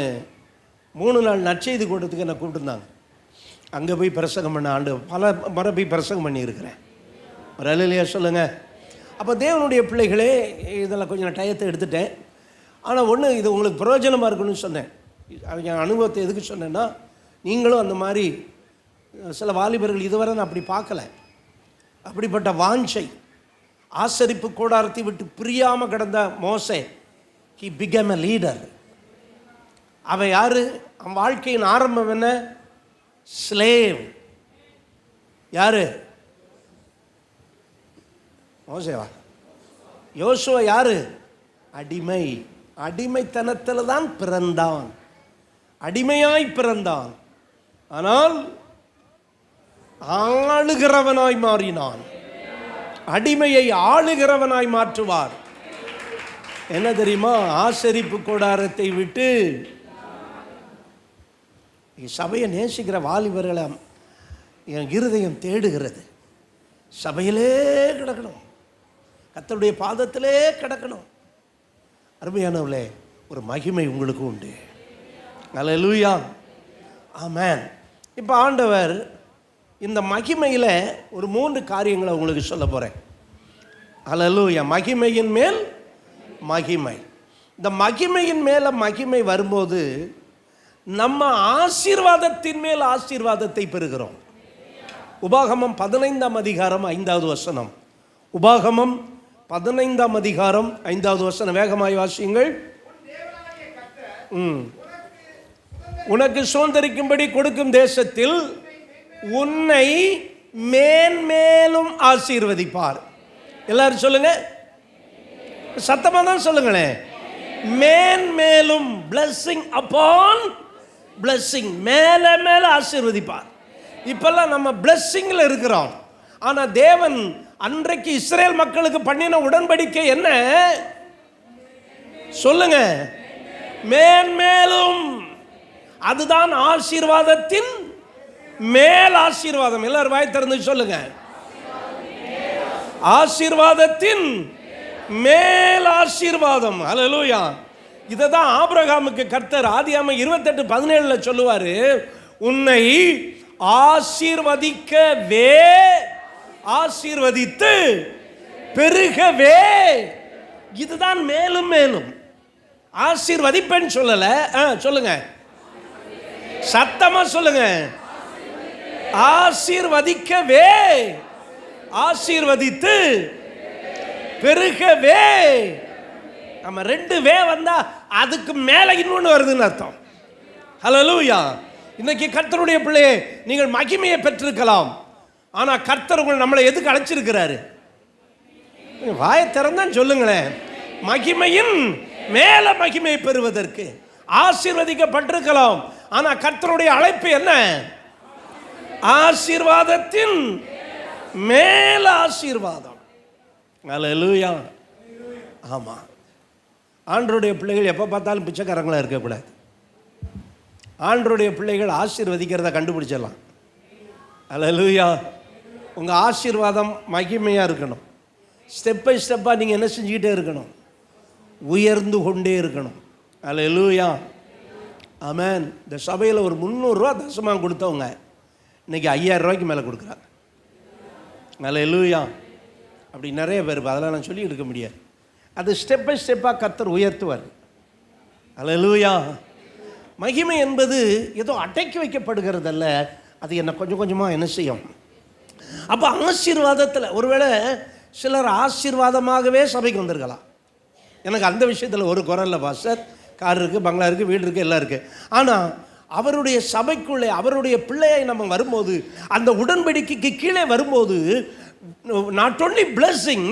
3 நாள் நற்செய்தி கூட்டத்துக்கு என்னை கூப்பிட்டுருந்தாங்க. அங்கே போய் பிரசங்கம் பண்ண ஆண்டு பல முறை போய் பிரசங்கம் பண்ணியிருக்கிறேன். ஒரு அல்லேலூயா சொல்லுங்கள். அப்போ தேவனுடைய பிள்ளைகளே, இதில் கொஞ்சம் டயத்தை எடுத்துட்டேன். ஆனால் ஒன்று, இது உங்களுக்கு பிரயோஜனமாக இருக்குன்னு சொன்னேன். என் அனுபவத்தை எதுக்கு சொன்னேன்னா, நீங்களும் அந்த மாதிரி சில வாலிபர்கள் இதுவரை நான் அப்படி பார்க்கல. அப்படிப்பட்ட வாஞ்சை. ஆசரிப்பு கூடாரத்தை விட்டு பிரியாமல் கிடந்த மோசே, ஹி பிகம் எ லீடர். அவன் யார்? அவன் வாழ்க்கையின் ஆரம்பம் என்ன? ஸ்லேவ். யார்? மோசேவா? யோசுவா யார்? அடிமை. அடிமைத்தனத்தில் தான் பிறந்தான், அடிமையாய் பிறந்தான். ஆனால் ஆளுகிறவனாய் மாறினான். அடிமையை ஆளுகிறவனாய் மாற்றுவார். என்ன தெரியுமா? ஆசரிப்பு கூடாரத்தை விட்டு சபையை நேசிக்கிற வாலிபர்களை என் இருதயம் தேடுகிறது. சபையிலே கிடக்கணும், கர்த்தருடைய பாதத்திலே கிடக்கணும். அருமையானவர்களே, ஒரு மகிமை உங்களுக்கு உண்டு. அல்லேலூயா. ஆமென். இப்போ ஆண்டவர் இந்த மகிமையில் ஒரு 3 காரியங்களை உங்களுக்கு சொல்ல போகிறேன். அல்லேலூயா. மகிமையின் மேல் மகிமை. இந்த மகிமையின் மேலே மகிமை வரும்போது நம்ம ஆசீர்வாதத்தின் மேல் ஆசீர்வாதத்தை பெறுகிறோம். உபாகமம் 15ஆம் அதிகாரம் 5வது வசனம். உபாகமம் 15ஆம் அதிகாரம் 5வது வசனம். வேகமாய் வாசியுங்கள். உனக்கு சுதந்தரிக்கும்படி கொடுக்கும் தேசத்தில் உன்னை மேன்மேலும் ஆசீர்வதிப்பார். எல்லாரும் சொல்லுங்க, சத்தமா தான் சொல்லுங்களேன். மேன்மேலும், blessing upon blessing, மேல மேல ஆசீர்வதிப்பார். இப்பெல்லாம் நம்ம blessingல இருக்கிறோம். ஆனா தேவன் அன்றைக்கு இஸ்ரேல் மக்களுக்கு பண்ணின உடன்படிக்கை என்ன சொல்லுங்க? மேன்மேலும். அதுதான் ஆசீர்வாதத்தின் மேல் ஆசீர்வாதம். எல்லாரும் வாய் திறந்து சொல்லுங்க, ஆசீர்வாதத்தின் மேல் ஆசீர்வாதம். அல்லேலூயா. இதை தான் ஆபிரகாமுக்கு கர்த்தர் ஆதியாகமம் 28:17 சொல்லுவாரு, உன்னை ஆசீர்வதிக்கவே, ஆசீர்வதித்து பெருகவே. இதுதான் மேலும் மேலும். ஆசீர்வதிப்பேன்னு சொல்லல, சொல்லுங்க, சத்தமா சொல்லுங்க. ஆசீர்வதிக்கவே, ஆசீர்வதித்து பெருகவே. நம்ம 2 வே வந்தா அதுக்கு மேல இன்னொன்று வருதுன்னு அர்த்தம். ஹல்லேலூயா. இன்னைக்கு கர்த்தருடைய பிள்ளையே, நீங்கள் மகிமையை பெற்றிருக்கலாம். ஆனா கர்த்தர் உங்களை நம்மளை எதுக்கு அழைச்சிருக்கிறாரு? வாயை திறந்தான் சொல்லுங்களேன். மகிமையின் மேல மகிமையை பெறுவதற்கு ஆசீர்வதிக்கப்பட்டிருக்கலாம். ஆனா கர்த்தருடைய அழைப்பு என்ன? ஆசீர்வாதத்தின் மேல ஆசீர்வாதம். அல்லேலூயா. ஆமா. ஆண்டவருடைய பிள்ளைகள் எப்போ பார்த்தாலும் பிச்சைக்காரங்களாக இருக்கக்கூடாது. ஆண்டவருடைய பிள்ளைகள் ஆசீர்வதிக்கிறத கண்டுபிடிச்சிடலாம். அல்லேலூயா. உங்கள் ஆசீர்வாதம் மகிமையாக இருக்கணும். ஸ்டெப் பை ஸ்டெப்பாக நீங்கள் என்ன செஞ்சுக்கிட்டே இருக்கணும்? உயர்ந்து கொண்டே இருக்கணும். அல்லேலூயா, ஆமென். இந்த சபையில் ஒரு 300 ரூபா தசமாக கொடுத்தவங்க இன்றைக்கி 5000 ரூபாய்க்கு மேலே கொடுக்குறாங்க. அல்லேலூயா. அப்படி நிறைய பேர், அதெல்லாம் நான் சொல்லி இருக்க முடியாது. அது ஸ்டெப் பை ஸ்டெப்பாக கர்த்தர் உயர்த்துவார். அல்லேலூயா. மகிமை என்பது ஏதோ அடக்கி வைக்கப்படுகிறதல்ல, அது என்ன கொஞ்சம் கொஞ்சமாக என்ன செய்யும். அப்போ ஆசீர்வாதத்தில் ஒருவேளை சிலர் ஆசீர்வாதமாகவே சபைக்கு வந்திருக்கலாம். எனக்கு அந்த விஷயத்தில் ஒரு குறை இல்லை பாஸ்டர். கார் இருக்குது, பங்களா இருக்குது, வீடு இருக்குது, எல்லாம் இருக்குது. ஆனால் அவருடைய சபைக்குள்ளே அவருடைய பிள்ளையை நம்ம வரும்போது, அந்த உடன்படிக்கைக்கு கீழே வரும்போது, not only blessing,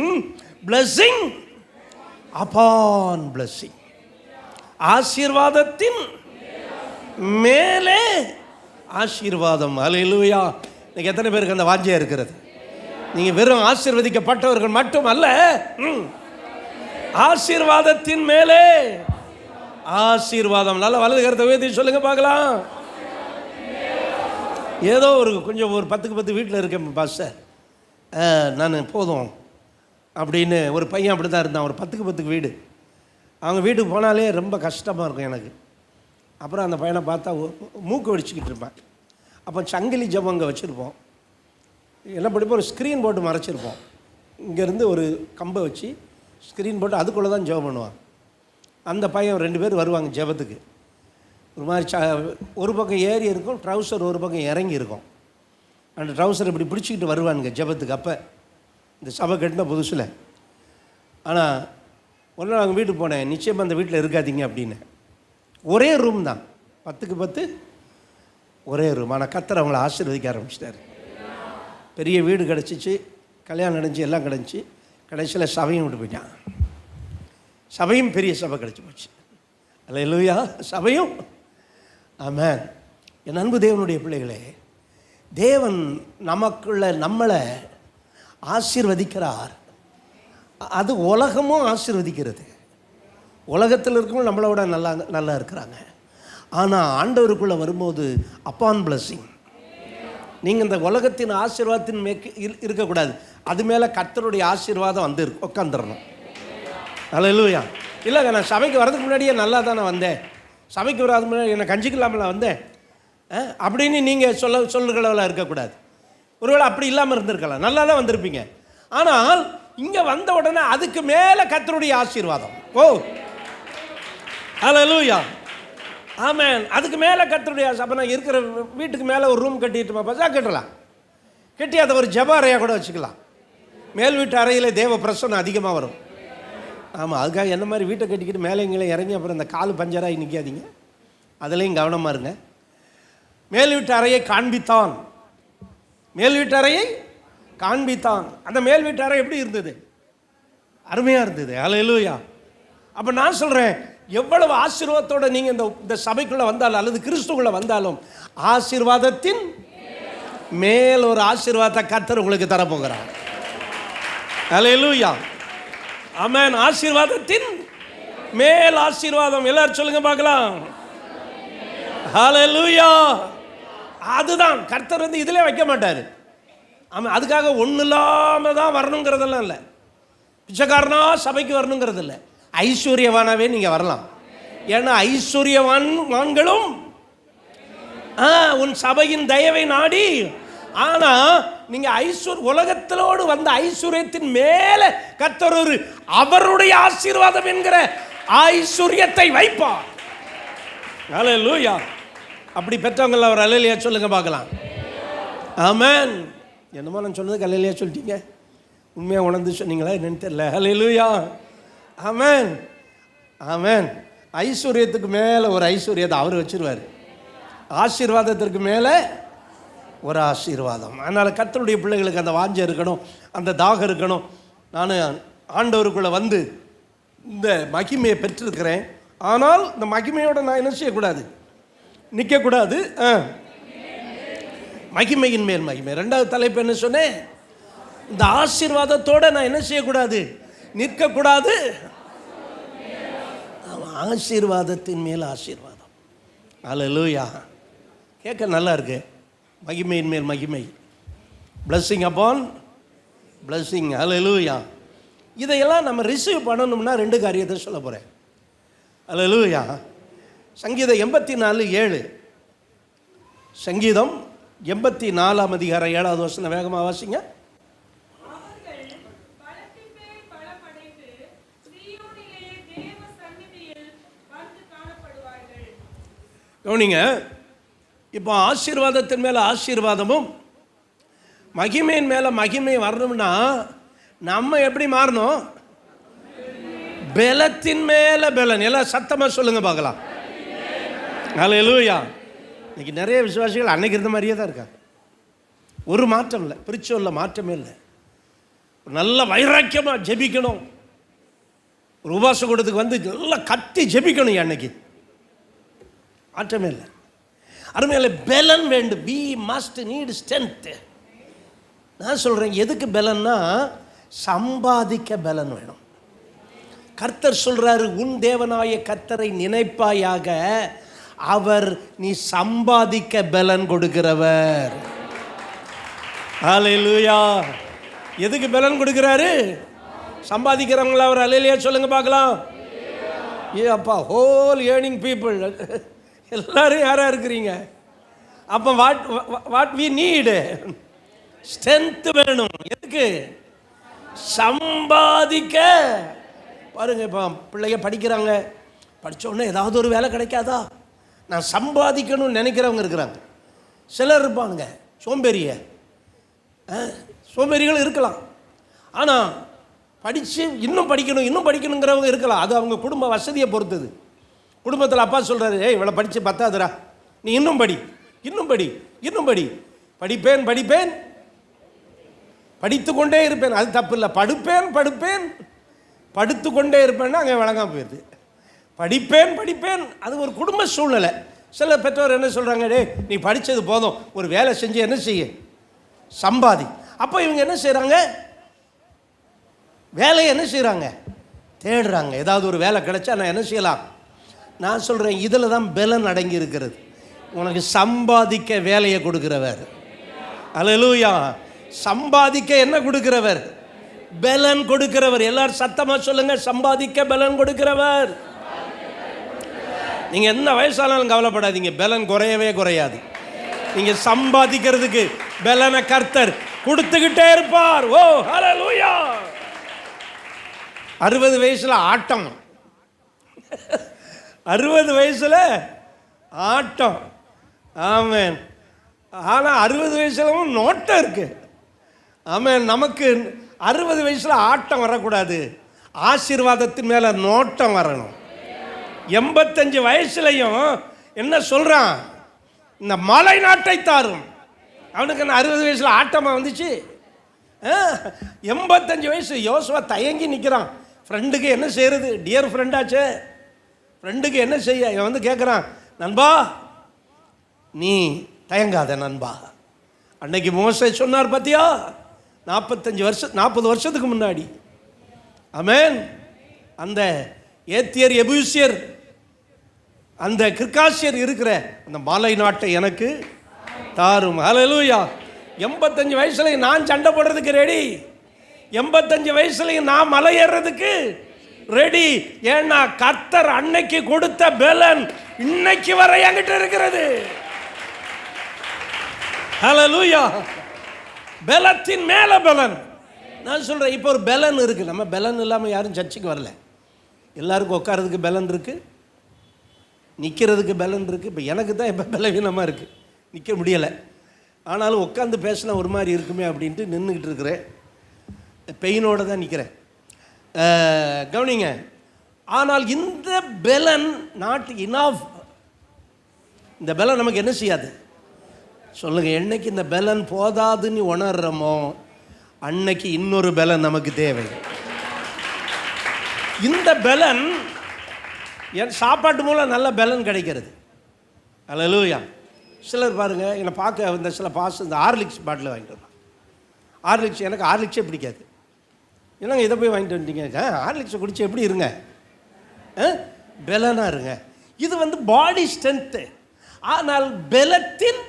blessing upon blessing, ஆசீர்வாதத்தின் மேலே ஆசீர்வாதம். அல்லேலூயா. இன்னைக்கு எத்தனை பேருக்கு அந்த வாஞ்சையா இருக்கிறது? நீங்கள் வெறும் ஆசீர்வதிக்கப்பட்டவர்கள் மட்டும் அல்ல, ஆசீர்வாதத்தின் மேலே ஆசீர்வாதம். நல்ல வலது கருத்தை உயர்த்தி சொல்லுங்க பார்க்கலாம். ஏதோ ஒரு கொஞ்சம் ஒரு 10க்கு 10 வீட்டில் இருக்கேன் பாஸ்டர், நான் போதும் அப்படின்னு ஒரு பையன் அப்படி தான் இருந்தான். ஒரு 10க்கு 10 வீடு. அவங்க வீட்டுக்கு போனாலே ரொம்ப கஷ்டமாக இருக்கும் எனக்கு. அப்புறம் அந்த பையனை பார்த்தா மூக்கு வெடிச்சிக்கிட்டு இருப்பேன். அப்போ சங்கிலி ஜபம் அங்கே வச்சுருப்போம். என்ன படிப்போம், ஒரு ஸ்க்ரீன் போட்டு மறைச்சிருப்போம். இங்கேருந்து ஒரு கம்பை வச்சு ஸ்க்ரீன் போட்டு அதுக்குள்ளே தான் ஜெபம் பண்ணுவான். அந்த பையன் 2 பேர் வருவாங்க ஜெபத்துக்கு. ஒரு மாதிரி ஒரு பக்கம் ஏறி இருக்கும், ட்ரௌசர் ஒரு பக்கம் இறங்கி இருக்கும். அந்த ட்ரௌசர் இப்படி பிடிச்சிக்கிட்டு வருவானுங்க ஜெபத்துக்கு. அப்போ இந்த சபை கட்டின புதுசில். ஆனால் ஒரு நாள் அவங்க வீட்டுக்கு போனேன். நிச்சயமாக அந்த வீட்டில் இருக்காதீங்க அப்படின்னு. ஒரே ரூம் தான், 10க்கு 10 ஒரே ரூம். ஆனால் கர்த்தர் அவங்கள ஆசீர்வதிக்க ஆரம்பிச்சிட்டார். பெரிய வீடு கிடச்சிச்சு, கல்யாணம் நடந்துச்சு, எல்லாம் கிடச்சி. கடைசியில் சபையும் விட்டு போயிட்டான். சபையும் பெரிய சபை கிடச்சி போச்சு. அல்லேலூயா. சபையும். ஆமென். என் அன்பு தேவனுடைய பிள்ளைகளே, தேவன் நமக்குள்ள நம்மளை ஆசீர்வதிக்கிறார். அது உலகமும் ஆசீர்வதிக்கிறது. உலகத்தில் இருக்கவங்க நம்மளோட நல்லா இருக்கிறாங்க. ஆனால் ஆண்டவருக்குள்ளே வரும்போது அப்பான் பிளஸிங். நீங்கள் இந்த உலகத்தின் ஆசீர்வாதத்தின் இருக்கக்கூடாது. அது மேலே கர்த்தருடைய ஆசீர்வாதம் வந்து உட்காந்துடணும். அல்லேலூயா. இல்லைங்க, நான் சபைக்கு வரதுக்கு முன்னாடியே நல்லா தானே வந்தேன், சபைக்கு வராது முன்னாடி என்னை கஞ்சிக்கலாமல் வந்தேன் அப்படின்னு நீங்கள் சொல்லுகளவெல்லாம் இருக்கக்கூடாது. ஒருவேளை அப்படி இல்லாமல் இருந்திருக்கலாம், நல்லா தான் வந்திருப்பீங்க. ஆனால் இங்கே வந்த உடனே அதுக்கு மேலே கர்த்தருடைய ஆசீர்வாதம். ஓ அல்லேலூயா, ஆமென். அதுக்கு மேலே கர்த்தருடைய அப்போ நான் இருக்கிற வீட்டுக்கு மேலே ஒரு ரூம் கட்டிட்டு பார்த்தா கட்டலாம். கட்டி அதை ஒரு ஜெப அறையாக கூட வச்சுக்கலாம். மேல் வீட்டு அறையில் தேவ பிரசன்னம் அதிகமாக வரும். ஆமாம், அதுக்காக என்ன மாதிரி வீட்டை கட்டிக்கிட்டு மேலே இங்கே இறங்கி அப்புறம் இந்த கால் பஞ்சராகி நிற்காதீங்க. அதுலேயும் கவனமாக இருங்க. மேல் வீட்டு அறையை காண்பித்தான், மேல் வீட்டு அறையை காண்பித்தான். அந்த மேல் வீட்டு அறை எப்படி இருந்தது? அருமையாக இருந்தது. அல்லேலூயா. அப்போ நான் சொல்கிறேன், எவ்வளவு ஆசீர்வாதத்தோடு நீங்கள் இந்த சபைக்குள்ளே வந்தாலும் அல்லது கிறிஸ்துக்குள்ளே வந்தாலும் ஆசீர்வாதத்தின் மேல் ஒரு ஆசீர்வாதத்தை கர்த்தர் உங்களுக்கு தரப்போகிறார். அல்லேலூயா, ஆமென். ஆசீர்வாதத்தின் மேல் ஆசீர்வாதம். எல்லாரும் சொல்லுங்க பார்க்கலாம். அல்லேலூயா. அதுதான் கர்த்தர் இதிலே வைக்க மாட்டார். ஆமாம், அதுக்காக ஒன்றும் இல்லாமல் தான் வரணுங்கிறதெல்லாம் இல்லை. பிச்சைக்காரனா சபைக்கு வரணுங்கிறது இல்லை. ஐஸ்வர்யவானாவே நீங்கள் வரலாம். ஏன்னா ஐஸ்வர்யவான்களும் உன் சபையின் தயவை நாடி. ஆனால் நீங்கள் உலகத்திலோடு வந்த ஐஸ்வர்யத்தின் மேலே கர்த்தர் ஒரு அவருடைய ஆசீர்வாதம் என்கிற ஐஸ்வர்யத்தை வைப்பார். அல்லேலூயா. அப்படி பெற்றவங்கள அவர் அல்லேலூயா சொல்லுங்க பார்க்கலாம். ஆமென். என்னமோ நான் சொன்னதுக்கு அல்லேலூயா சொல்லிட்டீங்க. உண்மையாக உணர்ந்து சொன்னீங்களா என்னன்னு தெரியல. அல்லேலூயா, ஆமென், ஆமென். ஐஸ்வர்யத்துக்கு மேலே ஒரு ஐஸ்வர்யத்தை அவர் வச்சிருவார். ஆசீர்வாதத்திற்கு மேலே ஒரு ஆசீர்வாதம். அதனால் கர்த்தருடைய பிள்ளைகளுக்கு அந்த வாஞ்சை இருக்கணும், அந்த தாகம் இருக்கணும். நான் ஆண்டவருக்குள்ளே வந்து இந்த மகிமையை பெற்றிருக்கிறேன். ஆனால் இந்த மகிமையோடு நான் என்ன செய்யக்கூடாது? நிற்கக்கூடாது. மகிமையின் மேல் மகிமை. 2வது தலைப்பு என்ன சொன்னேன்? இந்த ஆசீர்வாதத்தோடு நான் என்ன செய்யக்கூடாது? நிற்கக்கூடாது. ஆசீர்வாதத்தின் மேல் ஆசீர்வாதம். அல்லேலூயா. கேட்க நல்லா இருக்கு. மகிமையின் மேல் மகிமை. blessing upon blessing. ஹல்லேலூயா. இதையெல்லாம் நம்ம ரிசீவ் பண்ணணும்னா 2 காரியத்தை சொல்ல போகிறேன். ஹல்லேலூயா. சங்கீதம் 84:7. சங்கீதம் 84 அதிகாரம் 7வது வசனம் வேகமாக வாசிங்க. கவனிங்க, இப்போ ஆசீர்வாதத்தின் மேலே ஆசீர்வாதமும் மகிமையின் மேலே மகிமை வரணும்னா நம்ம எப்படி மாறணும்? பலத்தின் மேலே பலன். எல்லாம் சத்தமாக சொல்லுங்க பார்க்கலாம். ஹல்லேலூயா. இன்னைக்கு நிறைய விசுவாசிகள் அன்னைக்கு இருந்த மாதிரியே தான் இருக்காங்க. ஒரு மாற்றம் இல்லை, பிரிச்சோல்ல மாற்றமே இல்லை. நல்ல வைராக்கியமாக ஜெபிக்கணும். ஒரு உபாச கூட்டத்துக்கு வந்து நல்லா கத்தி ஜெபிக்கணும். அன்னைக்கு மாற்றமே இல்லை. அருமையில பலன் வேண்டும். we must need strength. நான் சொல்கிறேன், எதுக்கு பலன்னா சம்பாதிக்க பலன் வேணும். கர்த்தர் சொல்கிறாரு, உன் தேவனாய கர்த்தரை நினைப்பாயாக, அவர் நீ சம்பாதிக்க பலன் கொடுக்கிறவர். ஹல்லேலூயா. எதுக்கு பலன் கொடுக்கிறாரு? சம்பாதிக்கிறவங்கள அவர் அல்லேலூயா சொல்லுங்க பார்க்கலாம். ஏ அப்பா, ஹோல் ஏர்னிங் பீப்புள் எல்லாரும் யாராக இருக்கிறீங்க? அப்போ வாட் வி நீடு ஸ்ட்ரென்த் வேணும். எதுக்கு? சம்பாதிக்க. பாருங்க, இப்போ பிள்ளைங்க படிக்கிறாங்க, படித்த உடனே ஏதாவது ஒரு வேலை கிடைக்காதா, நான் சம்பாதிக்கணும்னு நினைக்கிறவங்க இருக்கிறாங்க. சிலர் இருப்பானுங்க சோம்பேறிகள் இருக்கலாம். ஆனால் படித்து இன்னும் படிக்கணுங்கிறவங்க இருக்கலாம். அது அவங்க குடும்ப வசதியை பொறுத்தது. குடும்பத்தில் அப்பா சொல்கிறாரு, ஏய் இவ்வளோ படித்து பத்தாதுரா, நீ இன்னும் படி. படிப்பேன் படித்து கொண்டே இருப்பேன். அது தப்பு இல்லை. படுத்து கொண்டே இருப்பேன்னா அங்கே வழங்காமல் போயிடுது. படிப்பேன் அது ஒரு குடும்ப சூழ்நிலை. சில பெற்றோர் என்ன சொல்கிறாங்க, டே நீ படித்தது போதும், ஒரு வேலை செஞ்சு என்ன செய்ய, சம்பாதி. அப்போ இவங்க என்ன செய்கிறாங்க? வேலையை என்ன செய்கிறாங்க? தேடுறாங்க. ஏதாவது ஒரு வேலை கிடைச்சா நான் என்ன செய்யலாம்? நான் சொல்கிறேன், இதில் தான் பலன் அடங்கி இருக்கிறது. உனக்கு சம்பாதிக்க வேலையை கொடுக்கிறவர். அல்லேலூயா. சம்பாதிக்க என்ன கொடுக்கிறவர்? பலன் கொடுக்கிறவர். எல்லாரும் சத்தமாக சொல்லுங்க, சம்பாதிக்க பலன் கொடுக்கிறவர். நீங்கள் என்ன வயசானாலும் கவலைப்படாதீங்க, பலன் குறையாது. நீங்கள் சம்பாதிக்கிறதுக்கு பலனை கர்த்தர் கொடுத்துக்கிட்டே இருப்பார். ஓ ஹல்லேலூயா. 60 வயசில் ஆட்டம், 60 வயசில் ஆட்டம். ஆமென். ஆனால் 60 வயசுலவும் நோட்டம் இருக்குது. ஆமென். நமக்கு 60 வயசில் ஆட்டம் வரக்கூடாது, ஆசீர்வாதத்தின் மேலே நோட்டம் வரணும். 85 வயசுலையும் என்ன சொல்கிறான்? இந்த மலை நாட்டை தாரும். அவனுக்கு என்ன 60 வயசில் ஆட்டமாக வந்துச்சு? 85 வயசு. யோசுவா தயங்கி நிற்கிறான். ஃப்ரெண்டுக்கு என்ன செய்கிறது? டியர் ஃப்ரெண்டாச்சே, ஃப்ரெண்டுக்கு என்ன செய்ய? இவன் வந்து கேட்குறான், நண்பா நீ தயங்காத நண்பா. அன்னைக்கு மோசே சொன்னார் பார்த்தியா, 40 வருஷத்துக்கு முன்னாடி. ஆமென். அந்த ஏத்தியர், எபூசியர், அந்த கிர்காசியர் இருக்கிற அந்த மாலை நாட்டை எனக்கு தாரும். ஹல்லேலூயா. 85 வயசுல நான் சண்டை போடுறதுக்கு ரெடி. 85 வயசுல நான் மலை ஏறுறதுக்கு ரெடி. ஏன்னா கர்த்தர் அன்னைக்கு கொடுத்த பலன் இன்னைக்கு வரை என்கிட்ட இருக்கிறது. ஹல்லேலூயா. பலத்தின் மேல பலன். நான் சொல்றேன், இப்போ ஒரு பலன் இருக்கு. நம்ம பலன் இல்லாமல் யாரும் சர்ச்சுக்கு வரல. எல்லாருக்கும் உட்காரதுக்கு பலன் இருக்கு, நிற்கிறதுக்கு பலன் இருக்கு. இப்போ எனக்கு தான் இப்போ பலவீனமாக இருக்குது, நிற்க முடியலை. ஆனாலும் உட்காந்து பேசினா ஒரு மாதிரி இருக்குமே அப்படின்ட்டு நின்றுக்கிட்டு இருக்கிறேன். பெயினோடு தான் நிற்கிறேன். கவனிங்க. ஆனால் இந்த பலன் நாட் இனஃப். இந்த பலன் நமக்கு என்ன செய்யாது? சொல்லுங்கள். என்னைக்கு இந்த பலன் போதாதுன்னு உணர்றோமோ அன்னைக்கு இன்னொரு பலன் நமக்கு தேவை. இந்த பலன் என் சாப்பாட்டு மூலம் நல்ல பலன் கிடைக்கிறது. அல்லேலூயா. சிலர் பாருங்கள், என்னை பார்க்க இந்த சில இந்த ஹார்லிக்ஸ் பாட்டில் வாங்கிட்டு வரலாம். ஹார்லிக்ஸ், எனக்கு ஹார்லிக்ஸே பிடிக்காது. என்னங்க இதை போய் வாங்கிட்டு வந்துட்டீங்க? ஹார்லிக்ஸை குடிச்சு எப்படி இருங்க? பலனாக இருங்க. இது வந்து பாடி ஸ்ட்ரென்த்து. ஆனால் பலத்தின்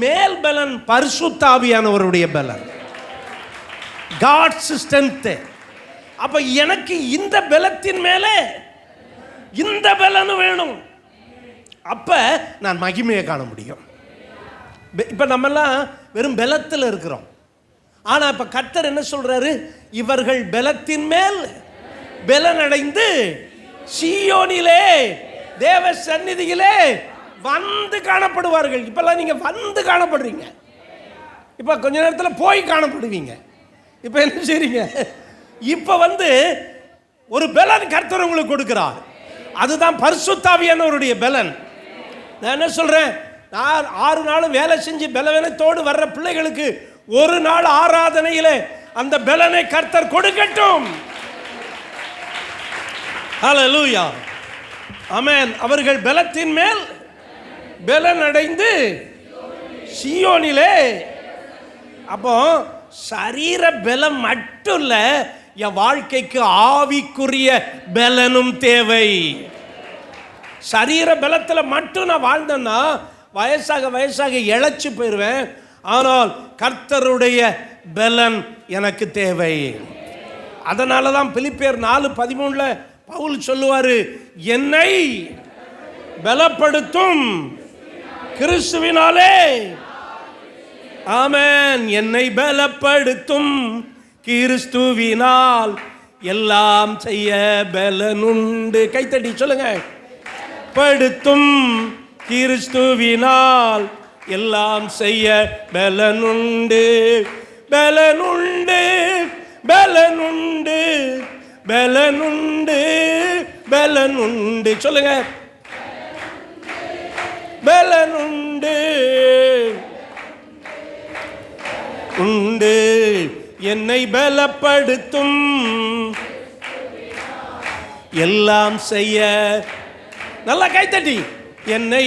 மேல் பலன் பரிசுத்த ஆவியானவருடைய பலன், காட்ஸ் ஸ்ட்ரென்த். அப்ப எனக்கு இந்த பலத்தின் மேலே இந்த பலன் வேணும். அப்ப நான் மகிமையை காண முடியும். இப்ப நம்மெல்லாம் வெறும் பலத்தில் இருக்கிறோம். ஆனா இப்ப கர்த்தர் என்ன சொல்றாரு? இவர்கள் பலத்தின் மேல் பலன் அடைந்து சீயோனிலே தேவ சந்நிதியிலே வந்து காணப்படுவார்கள். இப்பெல்லாம் நீங்க வந்து காணப்படுறீங்க. இப்ப கொஞ்ச நேரத்தில் போய் காணப்படுவீங்க. இப்ப என்ன செய்றீங்க? இப்ப வந்து ஒரு பலன் கர்த்தர் உங்களுக்கு கொடுக்கிறார். அதுதான் பரிசுத்த ஆவியானவருடைய பலன். நான் என்ன சொல்றேன்? நான் 6 நாள் வேலை செஞ்சு பலவீனத்தோடு வர்ற பிள்ளைகளுக்கு ஒரு நாள் ஆராதனையிலே அந்த பலனை கர்த்தர் கொடுக்கட்டும். ஹல்லேலூயா, ஆமென். அவர்கள் பலத்தின் மேல் பலன் அடைந்து சீயோனிலே. அப்போ சரீர பலம் மட்டும் இல்ல, என் வாழ்க்கைக்கு ஆவிக்குரிய பலனும் தேவை. சரீர பலத்தில் மட்டும் நான் வாழ்ந்தேன்னா வயசாக வயசாக இழைச்சு போயிடுவேன். ஆனால் கர்த்தருடைய பலன் எனக்கு தேவை. அதனால தான் பிலிப்பியர் 4:13 பவுல் சொல்லுவாரு, என்னை பலப்படுத்தும் கிறிஸ்துவினாலே. ஆமென். என்னை பலப்படுத்தும் கிறிஸ்துவினால் எல்லாம் செய்ய பலனுண்டு. கைத்தட்டி சொல்லுங்க. படுத்தும் கிறிஸ்துவினால் எல்லாம் செய்ய பலனுண்டு, பலனுண்டு, பலனுண்டு, பலனுண்டு, பலனுண்டு. சொல்லுங்க. பலனுண்டு உண்டு, என்னை பலப்படுத்தும் எல்லாம் செய்ய. நல்லா கைத்தட்டி. என்னை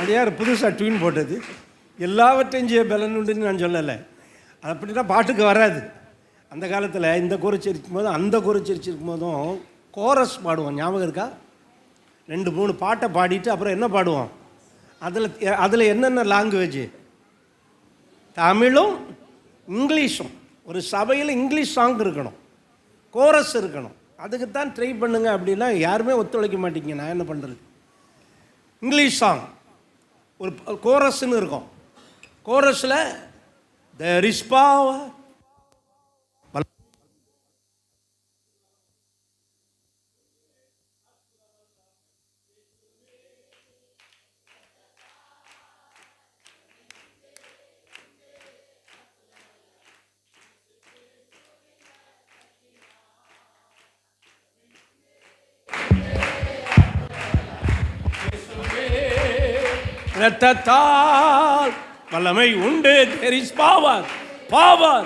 அது யார் புதுசாக ட்யூன் போட்டது? எல்லாவற்றையும் செய்ய பலன் உண்டுன்னு நான் சொல்லலை. அப்படின்னா பாட்டுக்கு வராது. அந்த காலத்தில் இந்த குறிச்சிருக்கும் போதும் அந்த குறிச்சிருக்கும் போதும் கோரஸ் பாடுவோம். ஞாபகம் இருக்கா? 2-3 பாட்டை பாடிட்டு அப்புறம் என்ன பாடுவோம்? அதில் என்னென்ன லாங்குவேஜ்? தமிழும் இங்கிலீஷும். ஒரு சபையில் இங்கிலீஷ் சாங் இருக்கணும், கோரஸ் இருக்கணும். அதுக்குத்தான் ட்ரை பண்ணுங்க. அப்படின்னா யாருமே ஒத்துழைக்க மாட்டீங்க. நான் என்ன பண்ணுறது? இங்கிலீஷ் சாங் ஒரு கோரஸ்ன்னு இருக்கும். கோரஸில் there is power, இரத்தத்தால் வல்லமை உண்டு. there is power, power,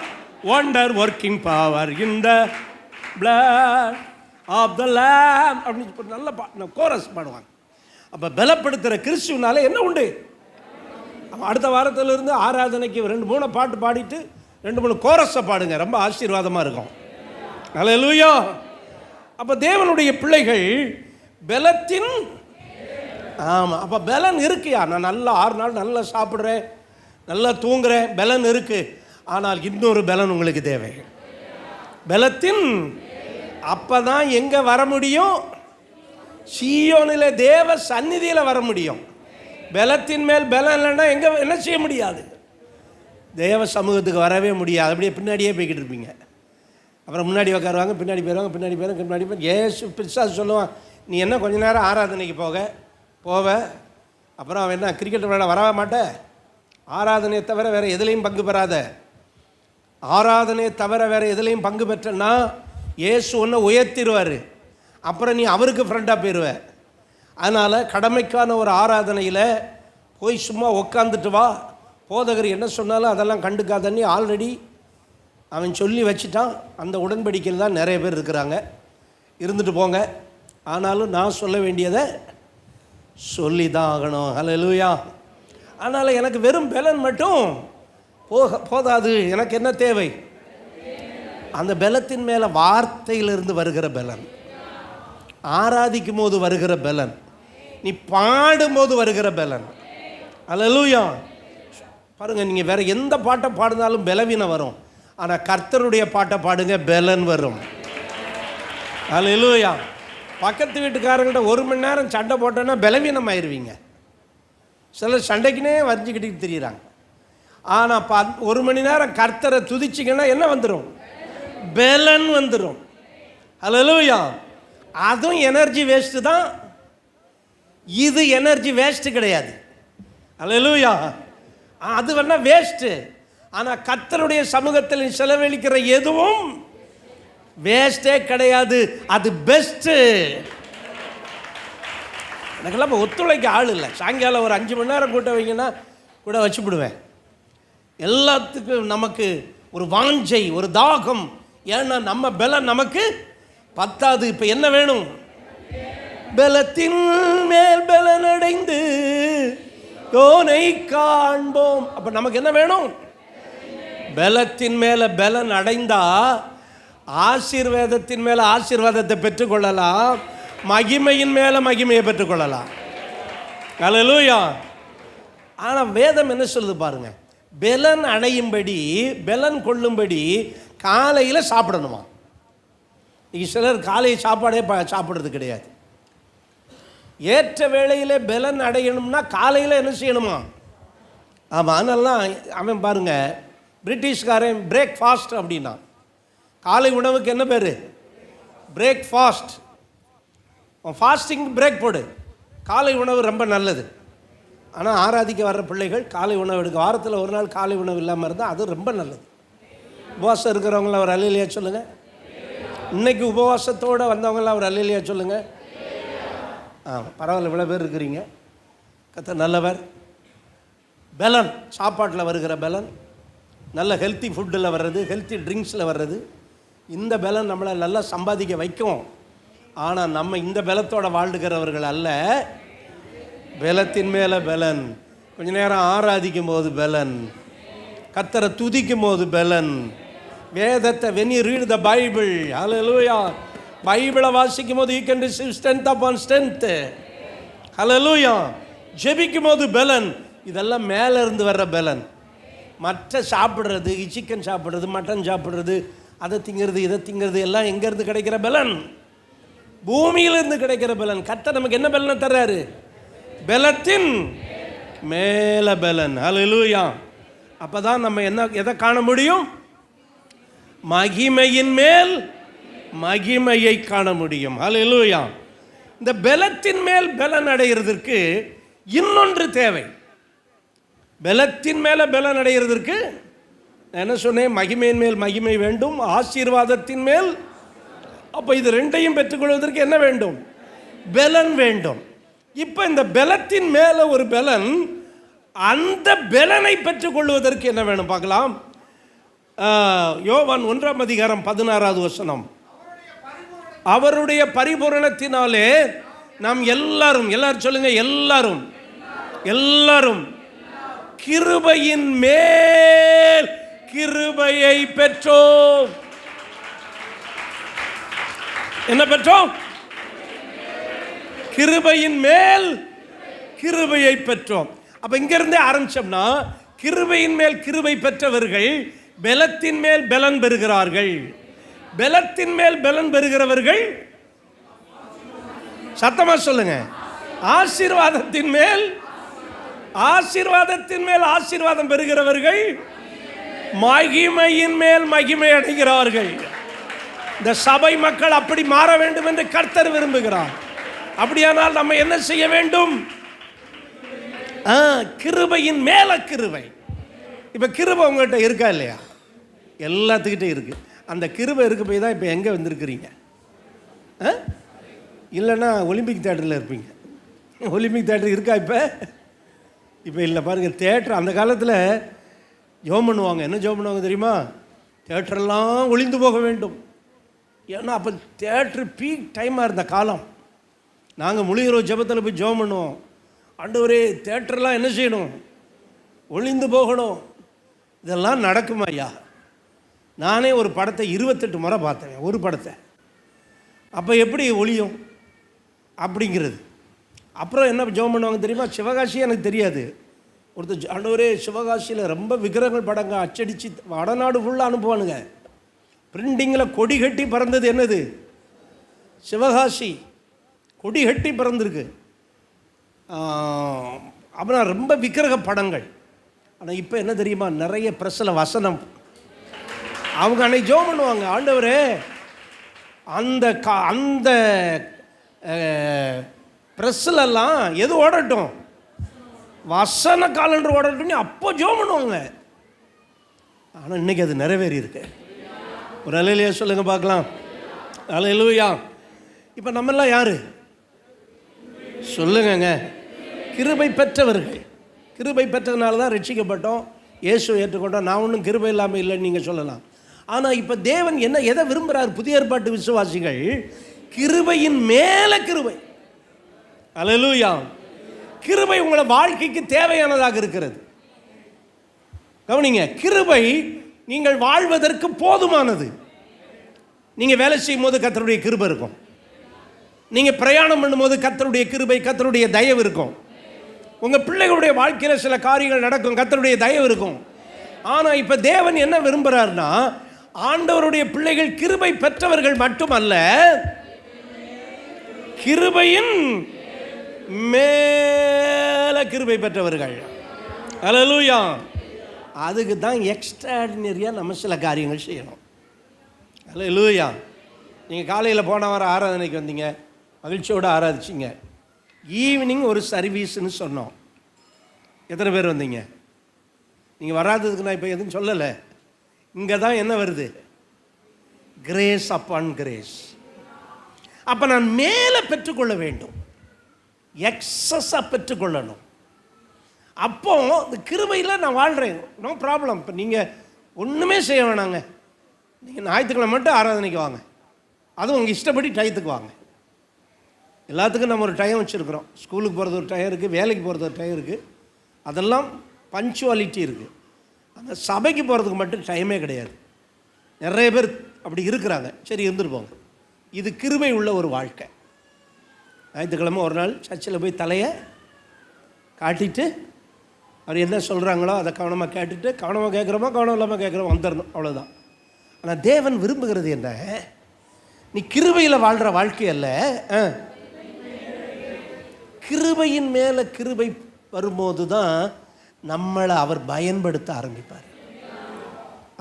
wonder working power in the blood of the lamb அப்படின்னு நல்ல கோரஸ் பாடுவாங்க. அப்போ பலப்படுத்துகிற கிறிஸ்துவனால என்ன உண்டு? அடுத்த வாரத்திலிருந்து ஆராதனைக்கு 2-3 பாட்டு பாடிட்டு 2-3 கோரஸை பாடுங்க. ரொம்ப ஆசீர்வாதமாக இருக்கும். ஹல்லேலூயா. அப்போ தேவனுடைய பிள்ளைகள் பலத்தின். ஆமாம். அப்போ பலன் இருக்குயா. நான் நல்லா 6 நாள் நல்லா சாப்பிட்றேன், நல்லா தூங்குறேன், பலன் இருக்கு. ஆனால் இன்னொரு பலன் உங்களுக்கு தேவை. பலத்தின். அப்போ தான் எங்கே வர முடியும்? சீயோனில் தேவ சந்நிதியில் வர முடியும். பலத்தின் மேல் பலம் இல்லைன்னா எங்கே என்ன செய்ய முடியாது? தேவ சமூகத்துக்கு வரவே முடியாது. அப்படியே பின்னாடியே போய்கிட்டு இருப்பீங்க. அப்புறம் முன்னாடி உட்காருவாங்க, பின்னாடி போயிடுவாங்க, பின்னாடி போயிடுவாங்க, பின்னாடி போய் ஏசு பிசாசு சொல்லுவான், நீ என்ன கொஞ்ச நேரம் ஆராதனைக்கு போவ, அப்புறம் அவன் என்ன கிரிக்கெட் விளையாட வரவே மாட்டேன். ஆராதனையை தவிர வேறு எதுலேயும் பங்கு பெறாத. ஆராதனையை தவிர வேறு எதுலேயும் பங்கு பெற்றனா ஏசு ஒன்று உயர்த்திடுவார். அப்புறம் நீ அவருக்கு ஃப்ரெண்டாக போயிடுவ. அதனால் கடமைக்கான ஒரு ஆராதனையில் போய் சும்மா உக்காந்துட்டு வா. போதகர் என்ன சொன்னாலும் அதெல்லாம் கண்டுக்காதன்னு ஆல்ரெடி அவன் சொல்லி வச்சுட்டான். அந்த உடன்படிக்கையில் தான் நிறைய பேர் இருக்கிறாங்க. இருந்துட்டு போங்க. ஆனாலும் நான் சொல்ல வேண்டியதை சொல்லி தான் ஆகணும். ஹல்லேலூயா. அதனால் எனக்கு வெறும் பலன் மட்டும் போதாது. எனக்கு என்ன தேவை? அந்த பலத்தின் மேலே வார்த்தையிலிருந்து வருகிற பலன். ஆராதிக்கும் போது வருகிற பலன், நீ பாடும்போது வருகிற பலன். அல்லேலூயா. பாருங்க, நீங்கள் வேற எந்த பாட்டை பாடினாலும் பலவீனம் வரும். ஆனால் கர்த்தருடைய பாட்டை பாடுங்க, பலன் வரும். அல்லேலூயா. பக்கத்து வீட்டுக்காரங்கள்ட்ட 1 மணி நேரம் சண்டை போட்டோன்னா பலவீனம் ஆயிடுவீங்க. சிலர் சண்டைக்குனே வரைஞ்சிக்கிட்டு திரியிறாங்க. ஆனால் 1 மணி நேரம் கர்த்தரை துதிச்சிங்கன்னா என்ன வந்துடும்? பலன் வந்துடும். அல்லேலூயா. அதுவும் எனர்ஜி வேஸ்ட்டு தான், இது எனர்ஜி வேஸ்ட்டு கிடையாது. அல்லேலூயா. அது வேணா வேஸ்ட்டு. ஆனால் கர்த்தருடைய சமூகத்தில் செலவழிக்கிற எதுவும் வேஸ்டே கிடையாது, அது பெஸ்ட்டு. எனக்கெல்லாம் இப்போ ஒத்துழைக்க ஆள் இல்லை. சாயங்காலம் ஒரு 5 மணி நேரம் கூட்ட வைங்கன்னா கூட வச்சுப்பிடுவேன். எல்லாத்துக்கும் நமக்கு ஒரு வாஞ்சை, ஒரு தாகம். ஏன்னா நம்ம பலன் நமக்கு பத்தாது. இப்போ என்ன வேணும்? பலத்தின் மேல் பலன் அடைந்து யோனை காண்போம். அப்போ நமக்கு என்ன வேணும்? பலத்தின் மேலே பலன் அடைந்தா ஆசீர்வாதத்தின் மேலே ஆசீர்வாதத்தை பெற்றுக்கொள்ளலாம், மகிமையின் மேலே மகிமையை பெற்றுக்கொள்ளலாம். அல்லேலூயா. ஆனால் வேதம் என்ன சொல்லுது பாருங்க, பலன் அடையும்படி, பலன் கொள்ளும்படி காலையில் சாப்பிடணுமா. சிலர் காலை சாப்பாடே சாப்பிட்றது கிடையாது. ஏற்ற வேளையில் பலன் அடையணும்னா காலையில் என்ன செய்யணுமா? ஆமாம். அதனால்தான் அவன் பாருங்க, பிரிட்டிஷ்காரன் பிரேக்ஃபாஸ்ட் அப்படின்னா, காலை உணவுக்கு என்ன பேர்? பிரேக்ஃபாஸ்ட். ஃபாஸ்டிங் பிரேக் போடு. காலை உணவு ரொம்ப நல்லது. ஆனால் ஆராதிக்க வர்ற பிள்ளைகள் காலை உணவு எடுக்க, வாரத்தில் ஒரு நாள் காலை உணவு இல்லாமல் இருந்தால் அது ரொம்ப நல்லது. உபவாசம் இருக்கிறவங்களாம் ஒரு அல்லேலூயா சொல்லுங்கள். இன்னைக்கு உபவாசத்தோடு வந்தவங்களாம் ஒரு அல்லேலூயா சொல்லுங்கள். பரவாயில்ல, இவ்வளோ பேர் இருக்கிறீங்க. கர்த்தர் நல்லவர். பலன், சாப்பாட்டில் வருகிற பலன், நல்ல ஹெல்த்தி ஃபுட்டில் வர்றது, ஹெல்த்தி ட்ரிங்க்ஸில் வர்றது, இந்த பலன் நம்மளை நல்லா சம்பாதிக்க வைக்கும். ஆனால் நம்ம இந்த பலத்தோடு வாழ்ந்துக்கிறவர்கள் அல்ல. பலத்தின் மேலே பலன், கொஞ்ச நேரம் ஆராதிக்கும் போது பலன், கர்த்தரை துதிக்கும் போது பலன், வேதத்தை when you read the Bible, hallelujah, பைபிளை வாசிக்கும் போது you can receive strength upon strength, hallelujah, ஜெபிக்கும் போது பலன். இதெல்லாம் மேலே இருந்து வர்ற பலன். மற்ற சாப்பிட்றது, சிக்கன் சாப்பிட்றது, மட்டன் சாப்பிட்றது, அதை திங்கிறது, இதை திங்கிறது எல்லாம் எங்கேருந்து கிடைக்கிற பலன்? பூமியிலிருந்து கிடைக்கிற பலன். கர்த்தர் நமக்கு என்ன பலனை தர்றாரு? பலத்தின் மேல பலன். ஹல்லேலூயா. அப்பதான் நம்ம எதை காண முடியும்? மகிமையின் மேல் மகிமையை காண முடியும். ஹல்லேலூயா. இந்த பலத்தின் மேல் பலன் அடைகிறதுக்கு இன்னொன்று தேவை. பலத்தின் மேல பலன் அடைகிறதுக்கு என்ன சொன்னேன்? மகிமையின் மேல் மகிமை வேண்டும், ஆசீர்வாதத்தின் மேல். அப்போ இது ரெண்டையும் பெற்றுக்கொள்வதற்கு என்ன வேண்டும்? பலன் வேண்டும். இப்போ இந்த பலத்தின் மேலே ஒரு பலன், அந்த பலனை பெற்றுக்கொள்வதற்கு என்ன வேணும் பார்க்கலாம். யோவான் 1:16 அவருடைய பரிபூரணத்தினாலே நாம் எல்லாரும் சொல்லுங்க, எல்லாரும் கிருபையின் மேல் கிருபையை பெற்றோம். என்ன பெற்றோம்? கிருபையின் மேல் கிருபையை பெற்றோம். அப்ப இங்க இருந்தே ஆரம்பிச்சோம்னா, கிருபையின் மேல் கிருபை பெற்றவர்கள் பலத்தின் மேல் பலன் பெறுகிறார்கள். பலத்தின் மேல் பலன் பெறுகிறவர்கள் சத்தமா சொல்லுங்க, ஆசீர்வாதத்தின் மேல் ஆசீர்வாதம் பெறுகிறவர்கள் மகிமையின் மேல் மகிமை அடைகிறார்கள். இந்த சபை மக்கள் அப்படி மாற வேண்டும் என்று கர்த்தர் விரும்புகிறார். அப்படியானால் நம்ம என்ன செய்ய வேண்டும்? கிருபையின் மேல கிருபை. இப்ப கிருபை உங்கள்கிட்ட இருக்கா இல்லையா? எல்லாத்துக்கிட்டே இருக்கு. அந்த கிருபை இருக்கு போய் தான் இப்போ எங்கே வந்திருக்கிறீங்க? இல்லைன்னா ஒலிம்பிக் தேட்டரில் இருப்பீங்க. ஒலிம்பிக் தேட்டர் இருக்கா இப்போ இல்லை. பாருங்கள், தேட்டர் அந்த காலத்தில் ஜெபம் பண்ணுவாங்க. என்ன ஜெபம் பண்ணுவாங்க தெரியுமா? தேட்டரெல்லாம் ஒளிந்து போக வேண்டும். ஏன்னா அப்போ தேட்ரு பீக் டைமாக இருந்த காலம். நாங்கள் முழுகிறோம் ஜெபத்தில் போய் ஜெபம் பண்ணுவோம். ஆண்டவரே, தேட்டரெல்லாம் என்ன செய்யணும்? ஒளிந்து போகணும். இதெல்லாம் நடக்குமா ஐயா? நானே ஒரு படத்தை 28 முறை பார்த்தேன், ஒரு படத்தை. அப்போ எப்படி ஒளியும்? அப்படிங்கிறது. அப்புறம் என்ன ஜெபம் பண்ணுவாங்க தெரியுமா? சிவகாசி எனக்கு தெரியாது. ஒருத்தர் ஆண்டவரே சிவகாசியில் ரொம்ப விக்கிரகங்கள் படங்க அச்சடித்து வடநாடு ஃபுல்லாக அனுப்புவானுங்க. பிரிண்டிங்கில் கொடி கட்டி பறந்தது என்னது? சிவகாசி கொடி கட்டி பறந்துருக்கு. அப்புறம் ரொம்ப விக்கிரக படங்கள். ஆனால் இப்போ என்ன தெரியுமா? நிறைய ப்ரெஸ்ஸில் வசனம். அவங்க அன்னைக்கு ஜெபம் பண்ணுவாங்க, ஆண்டவரே அந்த அந்த ப்ரெஸ்ஸிலெல்லாம் எது ஓடட்டும்? வசன காலண்டர் ஓடட்டும். அப்போ ஜெபம் பண்ணுவாங்க. ஆனால் இன்றைக்கி அது நிறைவேறி இருக்கு. ஒரு அல்லேலூயா சொல்லுங்க பார்க்கலாம். அல்லேலூயா. இப்போ நம்மெல்லாம் யார் சொல்லுங்கங்க? கிருபை பெற்றவர்கள். கிருபை பெற்றதுனால தான் ரட்சிக்கப்பட்டோம், இயேசு ஏற்றுக்கொண்டோம். நான் ஒன்றும் கிருபை இல்லாமல் இல்லைன்னு நீங்கள் சொல்லலாம். ஆனால் இப்போ தேவன் எதை விரும்புகிறார்? புதிய ஏற்பாட்டு விசுவாசிகள் கிருபையின் மேலே கிருபை. அல்லேலூயா. கிருபை உங்களை வாழ்க்கைக்கு தேவையானதாக இருக்கிறது. கவனிங்க, கிருபை நீங்கள் வாழ்வதற்கு போதுமானது. நீங்கள் வேலை செய்யும் போது கர்த்தருடைய கிருபை இருக்கும். நீங்கள் பிரயாணம் பண்ணும்போது கர்த்தருடைய கிருபை, கர்த்தருடைய தயவு இருக்கும். உங்கள் பிள்ளைகளுடைய வாழ்க்கையில் சில காரியங்கள் நடக்கும், கர்த்தருடைய தயவு இருக்கும். ஆனால் இப்போ தேவன் என்ன விரும்புகிறார்னா, ஆண்டவருடைய பிள்ளைகள் கிருபை பெற்றவர்கள் மட்டுமல்ல, கிருபையின் மேல கிருபை பெற்றவர்கள். அல்லேலூயா. அதுக்கு தான் எக்ஸ்ட்ராடினரியாக நம்ம சில காரியங்கள் செய்யணும். அல்லேலூயா. நீங்கள் காலையில் போன வாரம் ஆராதனைக்கு வந்தீங்க, மகிழ்ச்சியோடு ஆராதிச்சிங்க. ஈவினிங் ஒரு சர்வீஸ்ன்னு சொன்னோம். எத்தனை பேர் வந்தீங்க? நீங்கள் வராததுக்கு நான் இப்போ எதுவும் சொல்லலை. இங்கே தான் என்ன வருது? Grace upon grace. அப்போ நான் மேலே பெற்றுக்கொள்ள வேண்டும், எக்ஸஸாக பெற்றுக்கொள்ளணும். அப்போ இந்த கிருபையில் நான் வாழ்கிறேன், நோ ப்ராப்ளம். இப்போ நீங்கள் ஒன்றுமே செய்ய வேணாங்க. நீங்கள் ஞாயிற்றுக்கிழமை மட்டும் ஆராதனைக்கு வாங்க, அதுவும் உங்கள் இஷ்டப்படி டயத்துக்கு வாங்க. எல்லாத்துக்கும் நம்ம ஒரு டைம் வச்சுருக்குறோம். ஸ்கூலுக்கு போகிறது ஒரு டைம் இருக்குது, வேலைக்கு போகிறது ஒரு டைம் இருக்குது, அதெல்லாம் பஞ்சுவாலிட்டி இருக்குது. அந்த சபைக்கு போகிறதுக்கு மட்டும் டைமே கிடையாது. நிறைய பேர் அப்படி இருக்கிறாங்க. சரி, இருந்துருப்போங்க. இது கிருபை உள்ள ஒரு வாழ்க்கை. ஞாயிற்றுக்கிழமை ஒரு நாள் சர்ச்சில் போய் தலையை காட்டிட்டு அவர் என்ன சொல்கிறாங்களோ அதை கவனமாக கேட்டுட்டு, கவனமாக கேட்குறோமோ கவனம் இல்லாமல் கேட்குறோமோ வந்துடணும், அவ்வளோதான். ஆனால் தேவன் விரும்புகிறது என்ன? நீ கிருபையில் வாழ்கிற வாழ்க்கை அல்ல, கிருபையின் மேலே கிருபை வரும்போது தான் நம்மளை அவர் பயன்படுத்த ஆரம்பிப்பார்.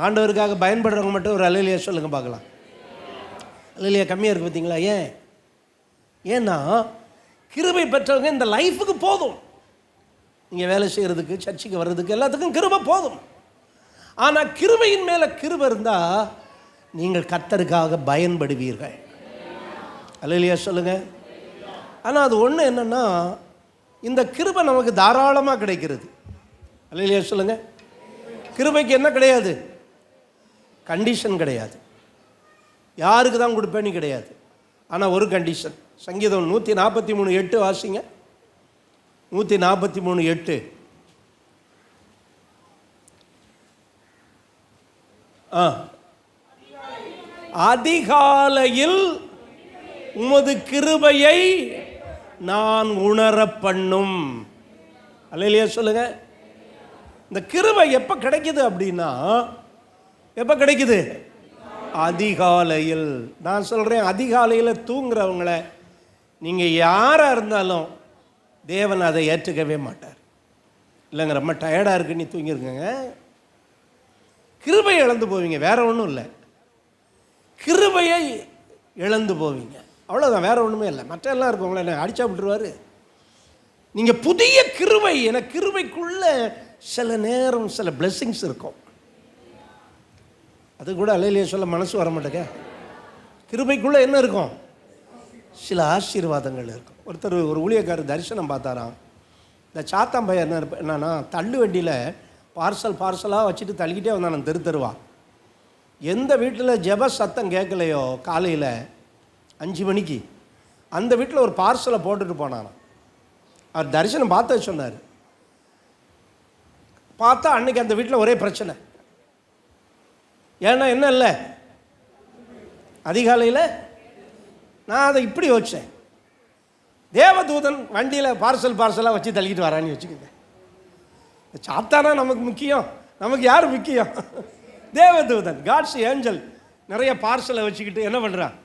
ஆண்டவருக்காக பயன்படுறவங்க மட்டும் ஒரு அல்லேலூயா சொல்லுங்க பார்க்கலாம். அல்லேலூயா கம்மியாக இருக்குது பார்த்தீங்களா? ஏன்னா கிருபை பெற்றவங்க இந்த லைஃபுக்கு போதும். நீங்கள் வேலை செய்கிறதுக்கு, சர்ச்சுக்கு வர்றதுக்கு, எல்லாத்துக்கும் கிருபை போதும். ஆனால் கிருபையின் மேலே கிருபை இருந்தால் நீங்கள் கர்த்தருக்காக பயன்படுவீர்கள். அல்லேலூயா சொல்லுங்கள். ஆனால் அது ஒன்று என்னென்னா, இந்த கிருபை நமக்கு தாராளமாக கிடைக்கிறது. அல்லேலூயா சொல்லுங்கள். கிருபைக்கு என்ன கிடையாது? கண்டிஷன் கிடையாது. யாருக்கு தான் கொடுப்பேன்னு கிடையாது. ஆனால் ஒரு கண்டிஷன். சங்கீதம் 143:8 வாசிங்க. 143:8. அதிகாலையில் உமது கிருபையை நான் உணர பண்ணும். அல்லேலூயா சொல்லுங்க. இந்த கிருபை எப்போ கிடைக்குது அப்படின்னா, எப்போ கிடைக்குது? அதிகாலையில். நான் சொல்கிறேன், அதிகாலையில் தூங்குறவங்கள நீங்கள் யாராக இருந்தாலும் தேவன் அதை ஏற்றுக்கவே மாட்டார். இல்லைங்க, ரொம்ப டயர்டாக இருக்கு, நீ தூங்கிருக்கங்க, கிருபையை இழந்து போவீங்க. வேற ஒன்றும் இல்லை, கிருபையை இழந்து போவீங்க, அவ்வளோதான். வேற ஒன்றுமே இல்லை. மற்ற எல்லாம் இருக்கவங்கள என்ன அடிச்சா விட்டுருவார். நீங்கள் புதிய கிருபை, என கிருபைக்குள்ள சில நேரம் சில பிளெஸ்ஸிங்ஸ் இருக்கும். அது கூட அல்லேலூயா சொல்ல மனசு வர மாட்டேங்க. கிருபைக்குள்ளே என்ன இருக்கும்? சில ஆசீர்வாதங்கள் இருக்கும். ஒருத்தர் ஒரு ஊழியக்காரர் தரிசனம் பார்த்தாராம். இந்த சாத்தாம்பையன் என்னன்னா, தள்ளு வண்டியில் பார்சலாக வச்சுட்டு தள்ளிக்கிட்டே வந்தான் தெருவா. எந்த வீட்டில் ஜெப சத்தம் கேட்கலையோ காலையில் 5 மணிக்கு, அந்த வீட்டில் ஒரு பார்சலை போட்டுட்டு போனாராம். அவர் தரிசனம் பார்த்த சொன்னார். பார்த்தா அன்னைக்கு அந்த வீட்டில் ஒரே பிரச்சனை. ஏன்னா என்ன இல்லை, அதிகாலையில் நான் அதை இப்படி யோசித்தேன், தேவதூதன் வண்டியில் பார்சலாக வச்சு தள்ளிக்கிட்டு வரான்னு வச்சுக்கோங்க. சாத்தானா நமக்கு முக்கியம்? நமக்கு யார் முக்கியம்? தேவதூதன், காட்ஸ் ஏஞ்சல் நிறைய பார்சலை வச்சுக்கிட்டு என்ன பண்ணுறான்?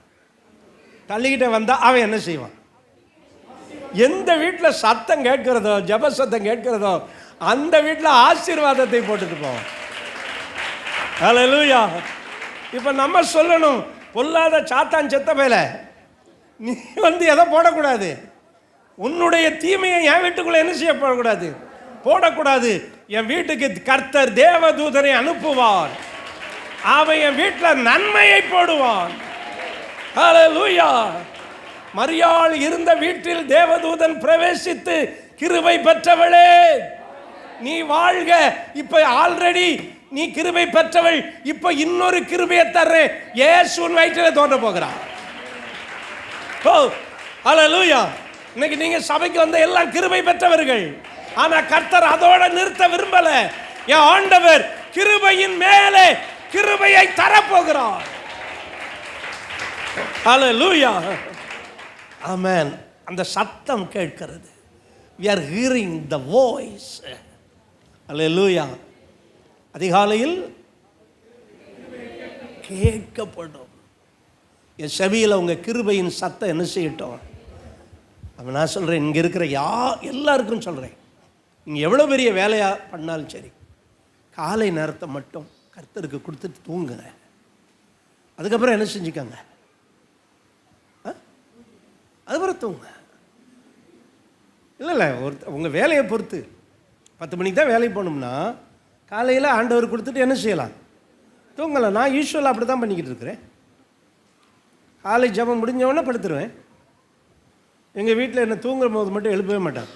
தள்ளிக்கிட்டே வந்தால் அவன் என்ன செய்வான்? எந்த வீட்டில் சத்தம் கேட்கிறதோ, ஜப சத்தம் கேட்கிறதோ, அந்த வீட்டில் ஆசீர்வாதத்தை போட்டுட்டு போவான். ஹல்லேலூயா. இப்போ நம்ம சொல்லணும், பொல்லாத சாத்தான் செத்த மேல நீ எதை போடக்கூடாது, உன்னுடைய தீமையை என் வீட்டுக்குள்ளே என்ன செய்யப்படக்கூடாது, போடக்கூடாது. என் வீட்டுக்கு கர்த்தர் தேவதூதனை அனுப்புவார், அவன் என் வீட்டில் நன்மையை போடுவான். ஹல்லேலூயா. மரியாள் இருந்த வீட்டில் தேவதூதன் பிரவேசித்து, கிருபை பெற்றவளே நீ வாழ்க, இப்ப ஆல்ரெடி நீ கிருபை பெற்றவள், இப்ப இன்னொரு கிருபையை தர்றேன், இயேசுவின் வயிற்றிலே தோன்ற போகிறான். ஹல்லேலூயா. இன்னைக்கு நீங்க சபைக்கு வந்த எல்லாம் கிருபை பெற்றவர்கள். ஆனா கர்த்தர் அதோட நிறுத்த விரும்பல. என் ஆண்டவர் கிருபையின் மேலே கிருபையை தரப்போகிறார். ஹல்லேலூயா. ஆமென். அந்த சத்தம் கேட்கிறது. we are hearing the voice. ஹல்லேலூயா. அதிகாலையில் கேட்கப்படும். என் செவியில் உங்க கிருபையின் சத்தம் என்ன செய்யட்டும். அப்போ நான் சொல்கிறேன், இங்கே இருக்கிற எல்லாருக்கும் சொல்கிறேன், நீங்கள் எவ்வளோ பெரிய வேலையாக பண்ணாலும் சரி, காலை நேரத்தை மட்டும் கர்த்தருக்கு கொடுத்துட்டு தூங்குங்க. அதுக்கப்புறம் என்ன செஞ்சுக்கோங்க, அதுக்கப்புறம் தூங்க. இல்லை உங்கள் வேலையை பொறுத்து 10 மணிக்கு தான் வேலைக்கு போகணும்னா காலையில் ஆண்டவர் கொடுத்துட்டு என்ன செய்யலாம், தூங்கலாம். நான் யூஸ்வலாக அப்படி தான் பண்ணிக்கிட்டு இருக்கிறேன். காலை ஜபம் முடிஞ்சவொடனே படுத்துருவேன். எங்கள் வீட்டில் என்ன தூங்குற போது மட்டும் எழுப்பவே மாட்டாங்க.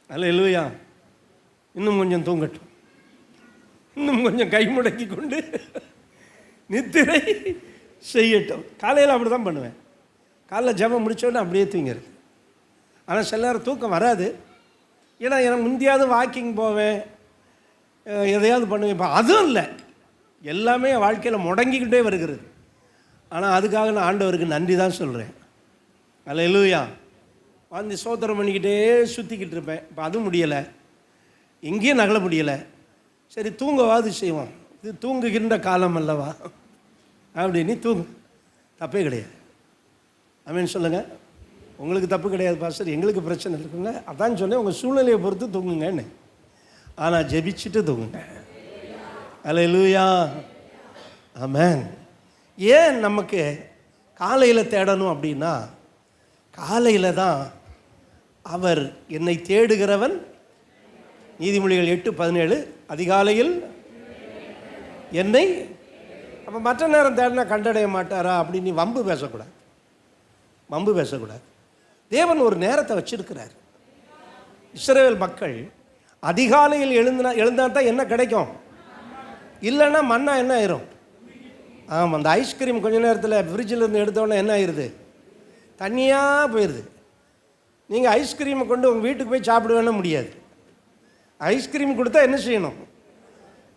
ஹல்லேலூயா. இன்னும் கொஞ்சம் தூங்கட்டும், இன்னும் கொஞ்சம் கை முடக்கி கொண்டு நித்திரை செய்யட்டும். காலையில் அப்படி தான் பண்ணுவேன். காலைல ஜபம் முடித்தோடனே அப்படியே தூங்கிடுது. ஆனால் சில நேரம் தூக்கம் வராது. ஏன்னா எனக்கு முந்தியாவது வாக்கிங் போவேன், எதையாவது பண்ணுவேன். இப்போ அதுவும் இல்லை, எல்லாமே என் வாழ்க்கையில் முடங்கிக்கிட்டே வருகிறது. ஆனால் அதுக்காக நான் ஆண்டவருக்கு நன்றி தான் சொல்கிறேன். ஹல்லேலூயா. வந்து சோத்திரம் பண்ணிக்கிட்டே சுற்றிக்கிட்டு இருப்பேன். இப்போ அதுவும் முடியலை, எங்கேயும் நகல முடியலை. சரி தூங்கவாது செய்வோம், இது தூங்குகின்ற காலம் அல்லவா அப்படின்னு தூங்கு, தப்பே கிடையாது. ஆமென் சொல்லுங்கள். உங்களுக்கு தப்பு கிடையாது பாஸ்டர், எங்களுக்கு பிரச்சனை இருக்குங்க. அதான் சொன்னேன், உங்கள் சூழ்நிலையை பொறுத்து தூங்குங்கன்னு. ஆனால் ஜெபிச்சுட்டு தூங்குங்க. ஹல்லேலூயா. ஆமென். ஏன் நமக்கு காலையில் தேடணும் அப்படின்னா, காலையில் தான் அவர் என்னை தேடுகிறவன், நீதிமொழிகள் 8:17, அதிகாலையில் என்னை. அப்போ மற்ற நேரம் தேடினா கண்டடைய மாட்டாரா அப்படின்னு வம்பு பேசக்கூடாது, வம்பு பேசக்கூடாது. தேவன் ஒரு நேரத்தை வச்சிருக்கிறார். இஸ்ரவேல் மக்கள் அதிகாலையில் எழுந்தா தான் என்ன கிடைக்கும், இல்லைன்னா மண்ணா என்ன ஆயிரும். ஆமாம், அந்த ஐஸ்கிரீம் கொஞ்ச நேரத்தில் ஃப்ரிட்ஜில் இருந்து எடுத்தோடனே என்ன ஆயிடுது, தண்ணியாக போயிடுது. நீங்கள் ஐஸ்கிரீமை கொண்டு உங்கள் வீட்டுக்கு போய் சாப்பிடுவேன்னா முடியாது. ஐஸ்கிரீம் கொடுத்தா என்ன செய்யணும்,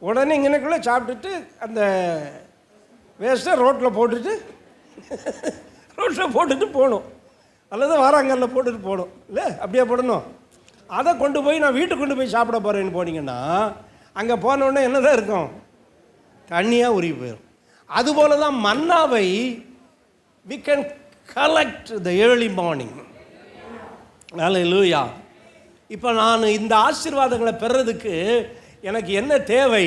உடனே இங்கனக்குள்ளே சாப்பிட்டுட்டு அந்த வேஸ்ட்டை ரோட்டில் போட்டுட்டு போகணும், அல்லது வாராங்கல்ல போட்டுட்டு போகணும். இல்லை அப்படியே போடணும். அதை கொண்டு போய் நான் வீட்டுக்கு கொண்டு போய் சாப்பிட போகிறேன்னு போனீங்கன்னா அங்கே போனோடனே என்ன தான் இருக்கும், தண்ணியாக உருகி போயிடும். அதுபோல தான் மன்னாவை we can collect the early morning. ஹல்லேலூயா. இப்போ நான் இந்த ஆசீர்வாதங்களை பெறதுக்கு எனக்கு என்ன தேவை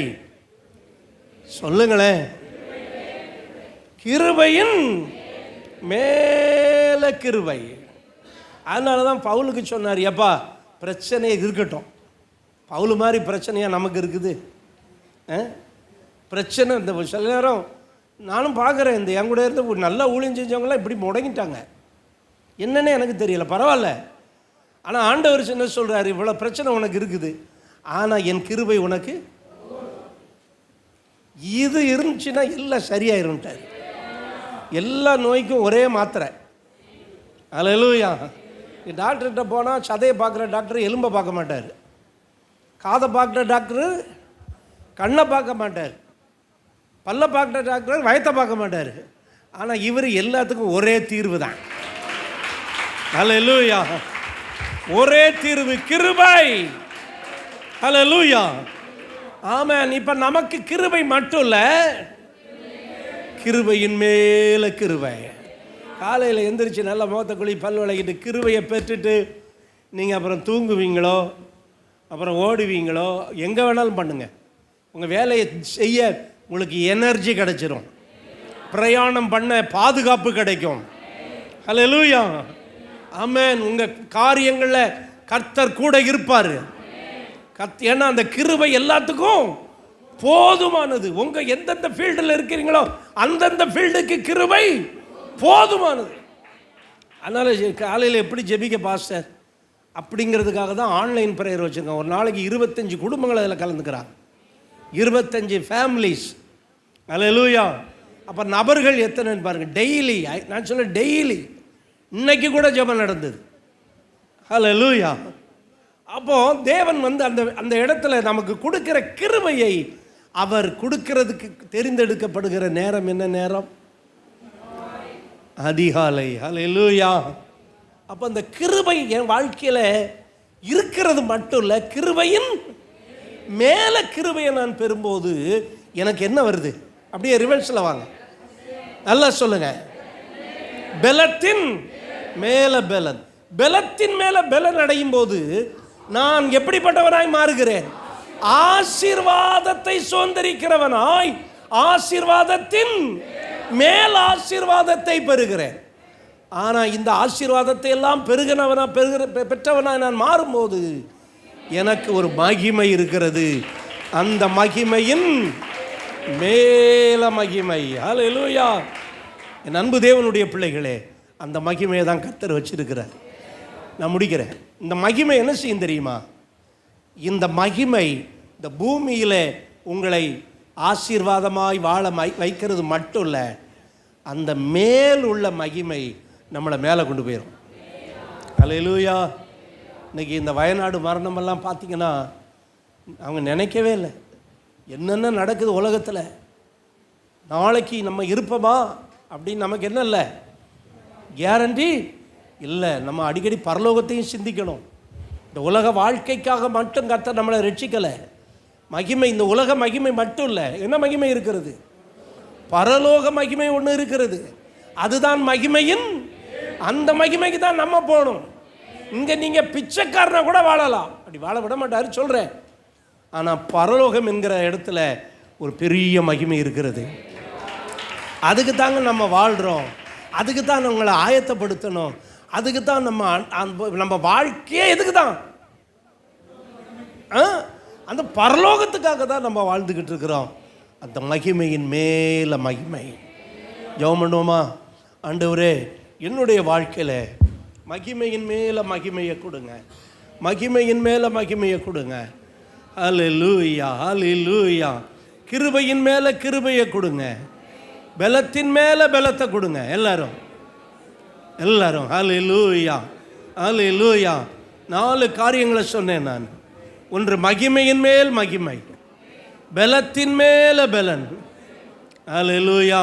சொல்லுங்களேன். கிருபையின் மேல கிருபை. அதனால தான் பவுலுக்கு சொன்னார், எப்பா பிரச்சனை இருக்கட்டும். பவுல் மாதிரி பிரச்சனையாக நமக்கு இருக்குது பிரச்சனை. இந்த சில நேரம் நானும் பார்க்குறேன், இந்த என் கூட இருந்து நல்லா ஊழியம் செஞ்சவங்களாம் இப்படி முடங்கிட்டாங்க. என்னன்னு எனக்கு தெரியல, பரவாயில்ல. ஆனால் ஆண்டவர் என்ன சொல்கிறார், இவ்வளோ பிரச்சனை உனக்கு இருக்குது, ஆனால் என் கிருபை உனக்கு இது இருந்துச்சுன்னா எல்லாம் சரியாயிரும்ட்டார். எல்லா நோய்க்கும் ஒரே மாத்திரை. ஹல்லேலூயா. டாக்டர்கிட்ட போனால் சதையை பார்க்குற டாக்டர் எலும்பை பார்க்க மாட்டார், காதை பார்க்குற டாக்டரு கண்ணை பார்க்க மாட்டார், பல்ல பார்க்குற டாக்டர் வயத்தை பார்க்க மாட்டார். ஆனால் இவர் எல்லாத்துக்கும் ஒரே தீர்வு தான். ஹல்லேலூயா. ஒரே தீர்வு கிருபை. ஹல்லேலூயா. ஆமென். இப்ப நமக்கு கிருபை மட்டும் இல்ல, கிருபையின் மேல கிருபை. காலையில் எந்திரிச்சு நல்லா முகத்தை குழி பல் விளக்கிட்டு கிருபையை பெற்றுட்டு நீங்கள் அப்புறம் தூங்குவீங்களோ, அப்புறம் ஓடுவீங்களோ, எங்கே வேணாலும் பண்ணுங்க. உங்கள் வேலையை செய்ய உங்களுக்கு எனர்ஜி கிடைச்சிரும், பிரயாணம் பண்ண பாதுகாப்பு கிடைக்கும். ஹல்லேலூயா. ஆமென். உங்கள் காரியங்களில் கர்த்தர் கூட இருப்பார். ஏன்னா அந்த கிருபை எல்லாத்துக்கும் போதுமானது. உங்கள் எந்தெந்த ஃபீல்டில் இருக்கிறீங்களோ அந்தந்த ஃபீல்டுக்கு கிருபை போதுமானது. அதனால் காலையில் எப்படி ஜெபிக்க பாஸ்டர் அப்படிங்கிறதுக்காக தான் ஆன்லைன் ப்ரேயர் வச்சுருக்கோம். ஒரு நாளைக்கு 25 குடும்பங்கள் அதில் கலந்துக்கிறாங்க, 25 ஃபேமிலிஸ். ஹல்லேலூயா. அப்போ நபர்கள் எத்தனைன்னு பாருங்கள். டெய்லி, நான் சொல்ல டெய்லி, இன்னைக்கு கூட ஜெபம் நடந்தது. ஹல்லேலூயா. அப்போது தேவன் வந்து அந்த அந்த இடத்துல நமக்கு கொடுக்கிற கிருபையை அவர் கொடுக்கிறதுக்கு தெரிந்தெடுக்கப்படுகிற நேரம் என்ன நேரம்? அதிகாலை. ஹல்லேலூயா. அப்போ அந்த கிருபை என் வாழ்க்கையில் இருக்கிறது மட்டும் இல்லை, கிருபையின் மேலே கிருபையை நான் பெறும்போது எனக்கு என்ன வருது? அப்படியே ரிவர்ஸில் வாங்க, நல்லா சொல்லுங்க. பலத்தின் மேல பலன். பலத்தின் மேல பலன் அடையும் போது நான் எப்படிப்பட்டவனாய் மாறுகிறேன்? ஆசீர்வாதத்தை சுதந்தரிக்கிறவனாய், ஆசீர்வாதத்தின் மேல் ஆசீர்வாதத்தை பெறுகிறேன். ஆனால் இந்த ஆசீர்வாதத்தை எல்லாம் பெற்றவனாய் நான் மாறும்போது எனக்கு ஒரு மகிமை இருக்கிறது. அந்த மகிமையின் மேல மகிமை. ஹல்லேலூயா. என் அன்பு தேவனுடைய பிள்ளைகளே, அந்த மகிமையை தான் கர்த்தர் வச்சிருக்கிறார். நான் முடிக்கிறேன். இந்த மகிமை என்ன செய்யும் தெரியுமா? இந்த மகிமை இந்த பூமியில் உங்களை ஆசீர்வாதமாய் வாழ வைக்கிறது மட்டும் இல்லை, அந்த மேல் உள்ள மகிமை நம்மளை மேலே கொண்டு போயிடும். ஹல்லேலூயா. இன்றைக்கி இந்த வயநாடு மரணமெல்லாம் பார்த்திங்கன்னா அவங்க நினைக்கவே இல்லை என்னென்ன நடக்குது உலகத்தில். நாளைக்கு நம்ம இருப்போமா அப்படின்னு நமக்கு என்ன இல்லை, கேரண்டி இல்லை. நம்ம அடிக்கடி பரலோகத்தையும் சிந்திக்கணும். இந்த உலக வாழ்க்கைக்காக மட்டும் கர்த்தர் நம்மளை ரட்சிக்கலை. மகிமை இந்த உலக மகிமை மட்டும் இல்லை, என்ன மகிமை இருக்கிறது? பரலோக மகிமை ஒன்று இருக்கிறது. அதுதான் மகிமையின், அந்த மகிமைக்கு தான் நம்ம போகணும். இங்கே நீங்கள் பிச்சைக்காரனை கூட வாழலாம், அப்படி வாழ விட மாட்டாரு சொல்கிறேன். ஆனால் பரலோகம் என்கிற இடத்துல ஒரு பெரிய மகிமை இருக்கிறது. அதுக்கு தாங்க நம்ம வாழ்கிறோம், அதுக்கு தான் நம்மளை ஆயத்தப்படுத்தணும், அதுக்கு தான் நம்ம வாழ்க்கையே எதுக்கு தான்? அந்த பரலோகத்துக்காக தான் நம்ம வாழ்ந்துக்கிட்டு இருக்கிறோம். அந்த மகிமையின் மேல மகிமை. ஜெபம் பண்ணுவோமா? ஆண்டவரே, என்னுடைய வாழ்க்கையில் மகிமையின் மேல மகிமையை கொடுங்க, மகிமையின் மேல மகிமையை கொடுங்க. ஹல்லேலூயா, ஹல்லேலூயா. கிருபையின் மேல கிருபையை கொடுங்க, பலத்தின் மேல பலத்தை கொடுங்க. எல்லாரும் எல்லாரும் ஹல்லேலூயா, ஹல்லேலூயா. 4 காரியங்களை சொன்னேன் நான். ஒன்று மகிமையின் மேல் மகிமை, பலத்தின் மேல பலன், ஹல்லேலூயா,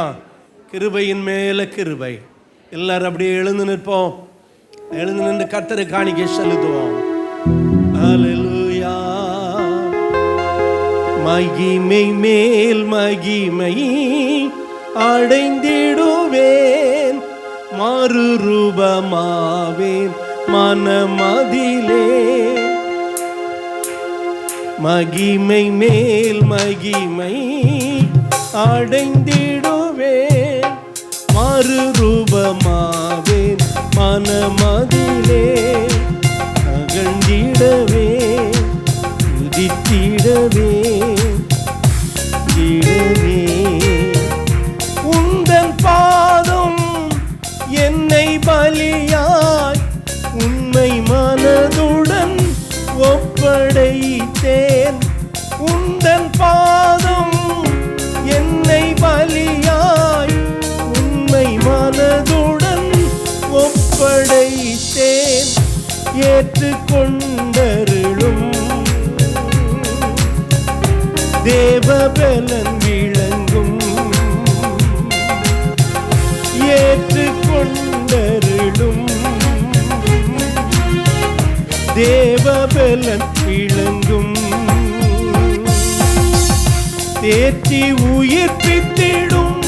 கிருபையின் மேல கிருபை. எல்லாரும் அப்படியே எழுந்து நிற்போம். எழுந்து நின்று கர்த்தரை காணிக்கை செலுத்துவோம். ஹல்லேலூயா. மகிமை மேல் மகிமை அடைந்திடுவேன், மறுரூபமாவேன் மனமதிலே. மகிமை மேல் மகிமை அடைந்திடுவேன், மறுரூபமாவேன் மனமதிலே. அகழ்ந்திடவே உதித்திடவே இடவே உந்தன் பாதம் என்னை பலியாய் உண்மை மனதுடன் ஒப்படைத்தேன். உந்தன் பாதம் என்னை பலியாய் உண்மை மனதுடன் ஒப்படைத்தேன். ஏற்றுக்கொண்டருளும் தேவபலன் விளங்கும். ஏற்றுக்கொண்டருளும் தேவபலன் விளங்கும். தேற்றி உயிர்ப்பித்திடும்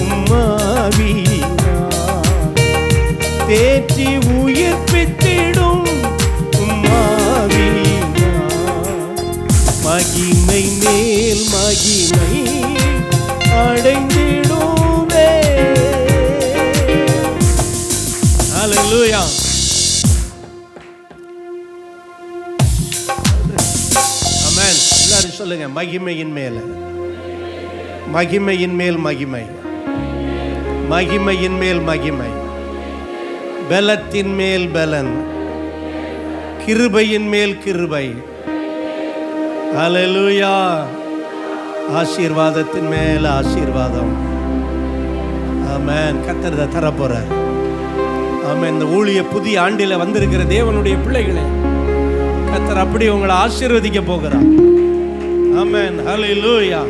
உம்மாவியினால், தேற்றி உயிர்ப்பித்திடும் உம்மாவியினால், மகிமை மேல் மகிமை அடைந்திடுமே. ஹல்லேலூயா. ஆமென். எல்லாரும் சொல்லுங்க, மகிமையின் மேல மகிமையின் மேல் மகிமை, மகிமையின் மேல் மகிமை, பலத்தின் மேல் பலன், கிருபையின் மேல் கிருபை. ஹல்லேலூயா. ஆசீர்வாதத்தின் மேல் ஆசீர்வாதம். ஆமென். கர்த்தர் தர போறார். ஆமென். இந்த ஊழிய புதிய ஆண்டில் வந்திருக்கிற தேவனுடைய பிள்ளைகளே, கர்த்தர் அப்படி உங்களை ஆசீர்வதிக்க போகிறார். ஆமென். ஹல்லேலூயா.